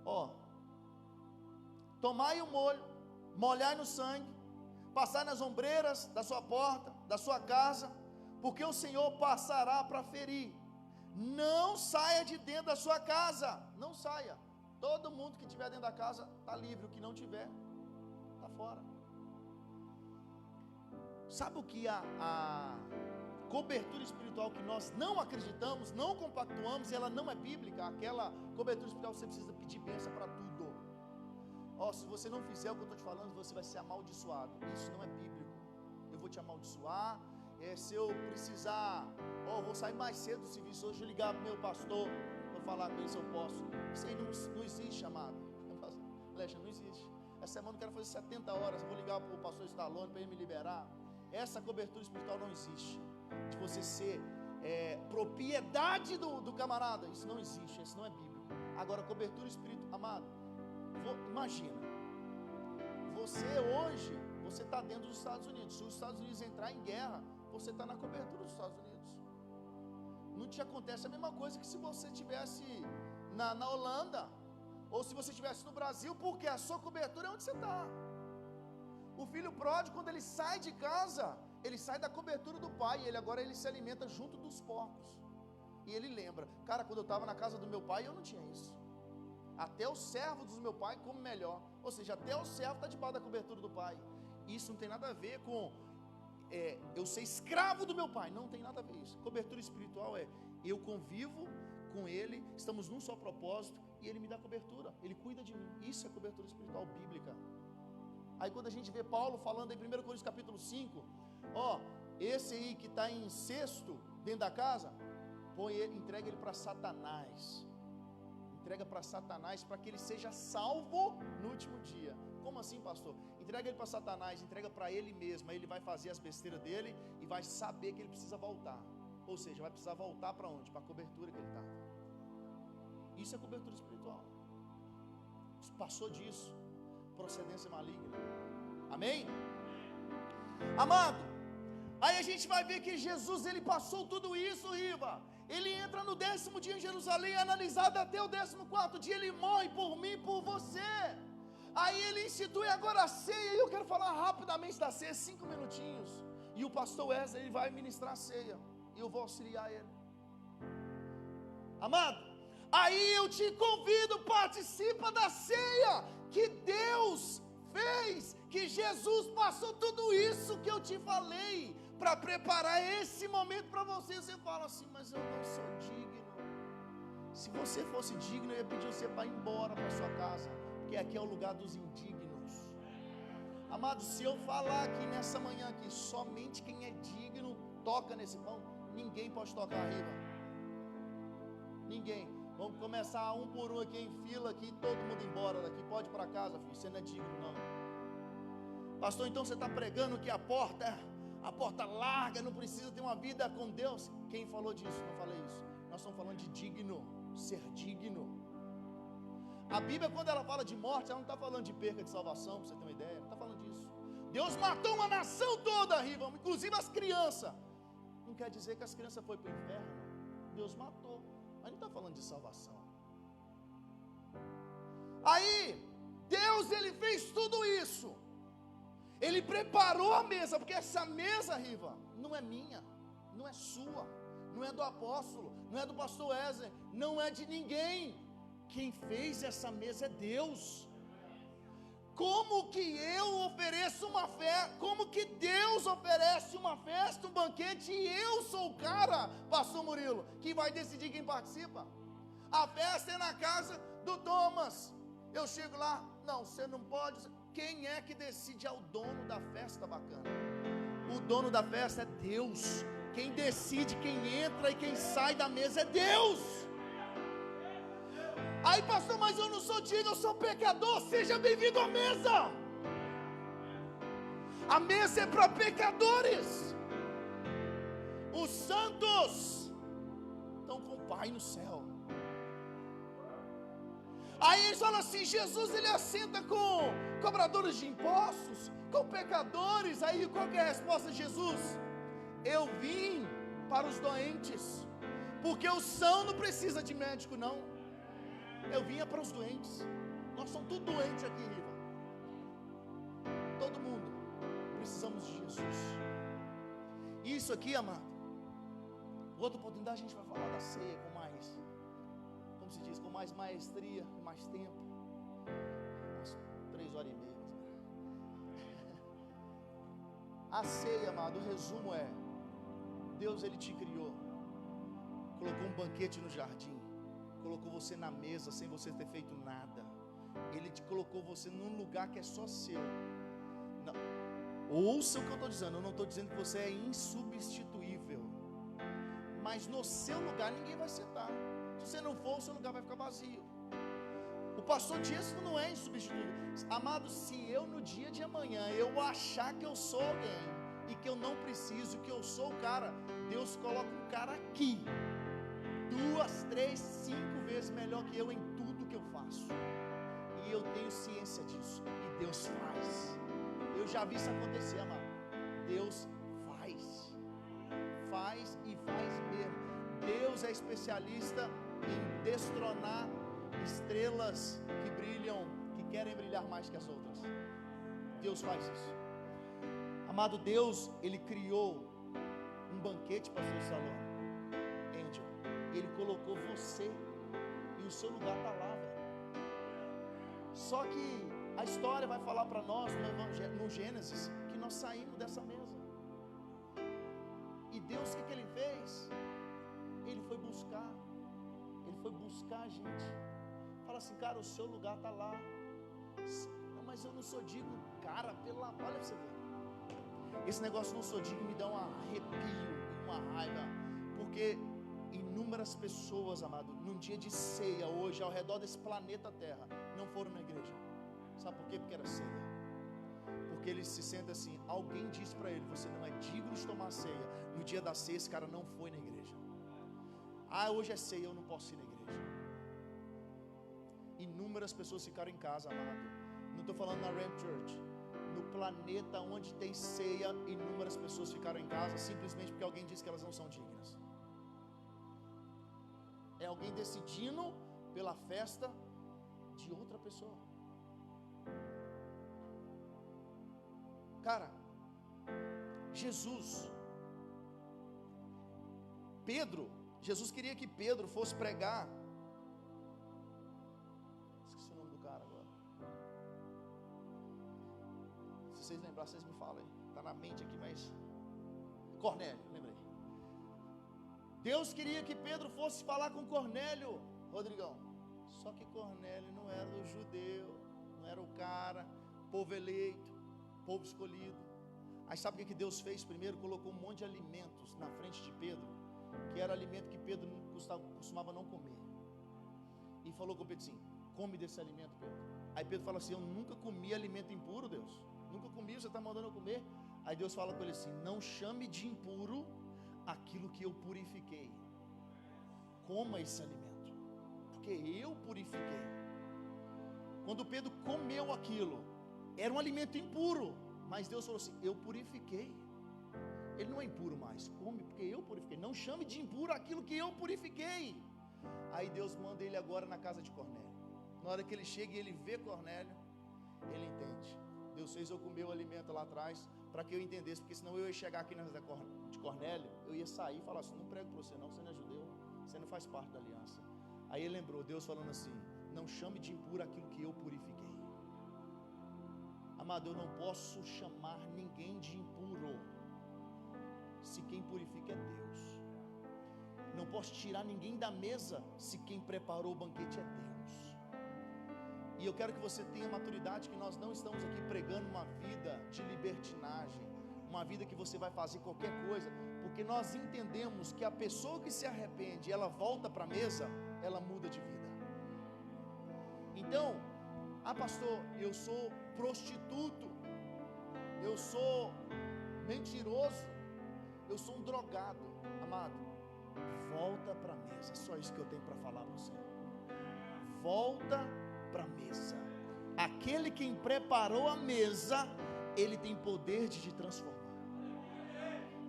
Ó, tomai o molho, molhai no sangue, passai nas ombreiras da sua porta, da sua casa, porque o Senhor passará para ferir. Não saia de dentro da sua casa, não saia. Todo mundo que estiver dentro da casa está livre, o que não tiver está fora. Sabe o que a cobertura espiritual que nós não acreditamos, não compactuamos, e ela não é bíblica? Aquela cobertura espiritual você precisa pedir bênção para tudo. Se você não fizer o que eu estou te falando, você vai ser amaldiçoado. Isso não é bíblico. Eu vou te amaldiçoar. Se eu precisar, vou sair mais cedo do serviço hoje, ligar para o meu pastor, vou falar com ele se eu posso. Isso aí não existe, amado. Lecha, não existe. Essa semana eu quero fazer 70 horas, vou ligar para o pastor Stallone para ele me liberar. Essa cobertura espiritual não existe. De você ser propriedade do camarada, isso não existe, isso não é bíblico. Agora, cobertura espiritual, amado, imagina, você hoje, você está dentro dos Estados Unidos. Se os Estados Unidos entrar em guerra, você está na cobertura dos Estados Unidos. Não te acontece a mesma coisa que se você estivesse na Holanda, ou se você estivesse no Brasil, porque a sua cobertura é onde você está. O filho pródigo, quando ele sai de casa, ele sai da cobertura do pai, e ele se alimenta junto dos porcos. E ele lembra: cara, quando eu estava na casa do meu pai, eu não tinha isso. Até o servo do meu pai come melhor. Ou seja, até o servo está debaixo da cobertura do pai. Isso não tem nada a ver com eu ser escravo do meu pai. Não tem nada a ver isso. Cobertura espiritual é: eu convivo com ele, estamos num só propósito, e ele me dá cobertura, ele cuida de mim. Isso é cobertura espiritual bíblica. Aí quando a gente vê Paulo falando em 1 Coríntios capítulo 5, esse aí que está em cesto dentro da casa, entrega ele para Satanás. Entrega para Satanás para que ele seja salvo no último dia. Como assim, pastor? Entrega ele para Satanás, entrega para ele mesmo. Aí ele vai fazer as besteiras dele e vai saber que ele precisa voltar. Ou seja, vai precisar voltar para onde? Para a cobertura que ele está. Isso é cobertura espiritual. Passou disso, procedência maligna. Amém? Amado, aí a gente vai ver que Jesus, ele passou tudo isso, Riva. Ele entra no 10º dia em Jerusalém, analisado até o 14º dia, ele morre por mim, por você. Aí ele institui agora a ceia, e eu quero falar rapidamente da ceia, 5 minutinhos. E o pastor Wesley, ele vai ministrar a ceia, e eu vou auxiliar ele. Amado, aí eu te convido, participa da ceia que Deus fez, que Jesus passou tudo isso que eu te falei, para preparar esse momento para você. Você fala assim, mas eu não sou digno. Se você fosse digno, eu ia pedir você para ir embora para sua casa, porque aqui é o lugar dos indignos. Amados, se eu falar aqui nessa manhã aqui, somente quem é digno toca nesse pão, ninguém pode tocar arriba. Ninguém. Vamos começar um por um aqui em fila aqui, todo mundo embora daqui. Pode ir para casa, filho, você não é digno não. Pastor, então você está pregando que a porta larga, não precisa ter uma vida com Deus. Quem falou disso? Não falei isso. Nós estamos falando de digno, ser digno. A Bíblia, quando ela fala de morte, ela não está falando de perca de salvação, para você ter uma ideia, não está falando disso. Deus matou uma nação toda, Riva, inclusive as crianças. Não quer dizer que as crianças foram para o inferno. Deus matou, mas não está falando de salvação. Aí, Deus, Ele fez tudo isso. Ele preparou a mesa, porque essa mesa, Riva, não é minha, não é sua, não é do apóstolo, não é do pastor Wesley, não é de ninguém. Quem fez essa mesa é Deus. Como que eu ofereço uma festa? Como que Deus oferece uma festa, um banquete, e eu sou o cara, pastor Murilo, que vai decidir quem participa? A festa é na casa do Thomas. Eu chego lá, não, você não pode. Quem é que decide? É o dono da festa bacana. O dono da festa é Deus. Quem decide quem entra e quem sai da mesa é Deus. Aí, pastor, mas eu não sou digno, eu sou pecador. Seja bem-vindo à mesa. A mesa é para pecadores. Os santos estão com o Pai no céu. Aí eles falam assim, Jesus, ele assenta com cobradores de impostos, com pecadores. Aí qual que é a resposta de Jesus? Eu vim para os doentes, porque o são não precisa de médico não. Eu vinha para os doentes. Nós somos tudo doentes aqui, Riva. Todo mundo precisamos de Jesus. Isso aqui, amado, outra oportunidade a gente vai falar da ceia com mais, como se diz, com mais maestria, com mais tempo. Umas 3h30. A ceia, amado, o resumo é: Deus, Ele te criou, colocou um banquete no jardim, colocou você na mesa sem você ter feito nada. Ele te colocou você num lugar que é só seu. Não, ouça o que eu estou dizendo. Eu não estou dizendo que você é insubstituível, mas no seu lugar ninguém vai sentar. Se você não for, o seu lugar vai ficar vazio. O pastor disse que não é insubstituível. Amado, se eu no dia de amanhã eu achar que eu sou alguém e que eu não preciso, que eu sou o cara, Deus coloca um cara aqui 2, 3, 5 vezes melhor que eu em tudo que eu faço. E eu tenho ciência disso. E Deus faz. Eu já vi isso acontecer, amado. Deus faz. Faz e faz mesmo. Deus é especialista em destronar estrelas que brilham, que querem brilhar mais que as outras. Deus faz isso. Amado, Deus, Ele criou um banquete para o seu salão. Angel, Ele colocou você e o seu lugar está lá, velho. Só que a história vai falar para nós no Gênesis que nós saímos dessa mesa. E Deus, o que Ele fez? Ele foi buscar a gente. Fala assim, cara, o seu lugar está lá. Não, mas eu não sou digno. Cara, olha pra você ver. Esse negócio não sou digno me dá um arrepio e uma raiva. Porque inúmeras pessoas, amado, num dia de ceia hoje, ao redor desse planeta Terra, não foram na igreja. Sabe por quê? Porque era ceia. Porque eles se sentem assim, alguém disse para ele, você não é digno de tomar ceia. No dia da ceia, esse cara não foi na igreja. Ah, hoje é ceia, eu não posso ir na igreja. Inúmeras pessoas ficaram em casa, amado. Não estou falando na Ram Church. No planeta onde tem ceia, inúmeras pessoas ficaram em casa, simplesmente porque alguém disse que elas não são dignas. É alguém decidindo pela festa de outra pessoa. Cara, Jesus queria que Pedro fosse pregar. Esqueci o nome do cara agora. vocês lembrar, vocês me falam aí. Está na mente aqui, mas... Cornélio, lembrei. Deus queria que Pedro fosse falar com Cornélio, Rodrigão. Só que Cornélio não era o judeu, não era o cara, povo eleito, povo escolhido. Aí sabe o que Deus fez primeiro? Colocou um monte de alimentos na frente de Pedro, que era alimento que Pedro costumava não comer. E falou com Pedro assim: come desse alimento, Pedro. Aí Pedro fala assim: eu nunca comi alimento impuro, Deus. Nunca comi, você está mandando eu comer. Aí Deus fala com ele assim: não chame de impuro aquilo que eu purifiquei. Coma esse alimento, porque eu purifiquei. Quando Pedro comeu aquilo, era um alimento impuro, mas Deus falou assim: eu purifiquei. Ele não é impuro mais, come porque eu purifiquei. Não chame de impuro aquilo que eu purifiquei. Aí Deus manda ele agora na casa de Cornélio. Na hora que ele chega e ele vê Cornélio, ele entende. Deus fez eu comer o alimento lá atrás, para que eu entendesse, porque senão eu ia chegar aqui na casa de Cornélio, eu ia sair e falar assim: não prego para você não, você não é judeu, você não faz parte da aliança. Aí ele lembrou, Deus falando assim: não chame de impuro aquilo que eu purifiquei. Amado, eu não posso chamar ninguém de impuro, se quem purifica é Deus. Não posso tirar ninguém da mesa, se quem preparou o banquete é Deus. E eu quero que você tenha maturidade, que nós não estamos aqui pregando uma vida de libertinagem, uma vida que você vai fazer qualquer coisa, porque nós entendemos que a pessoa que se arrepende, ela volta para a mesa, ela muda de vida. Então, pastor, eu sou prostituto, eu sou mentiroso, eu sou um drogado. Amado, volta para a mesa. Só isso que eu tenho para falar para você. Volta para a mesa. Aquele quem preparou a mesa, ele tem poder de te transformar,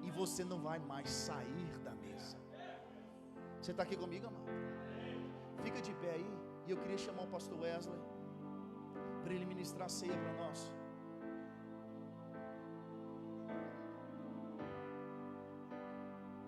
e você não vai mais sair da mesa. Você está aqui comigo, amado? Fica de pé aí. E eu queria chamar o pastor Wesley para ele ministrar a ceia para nós.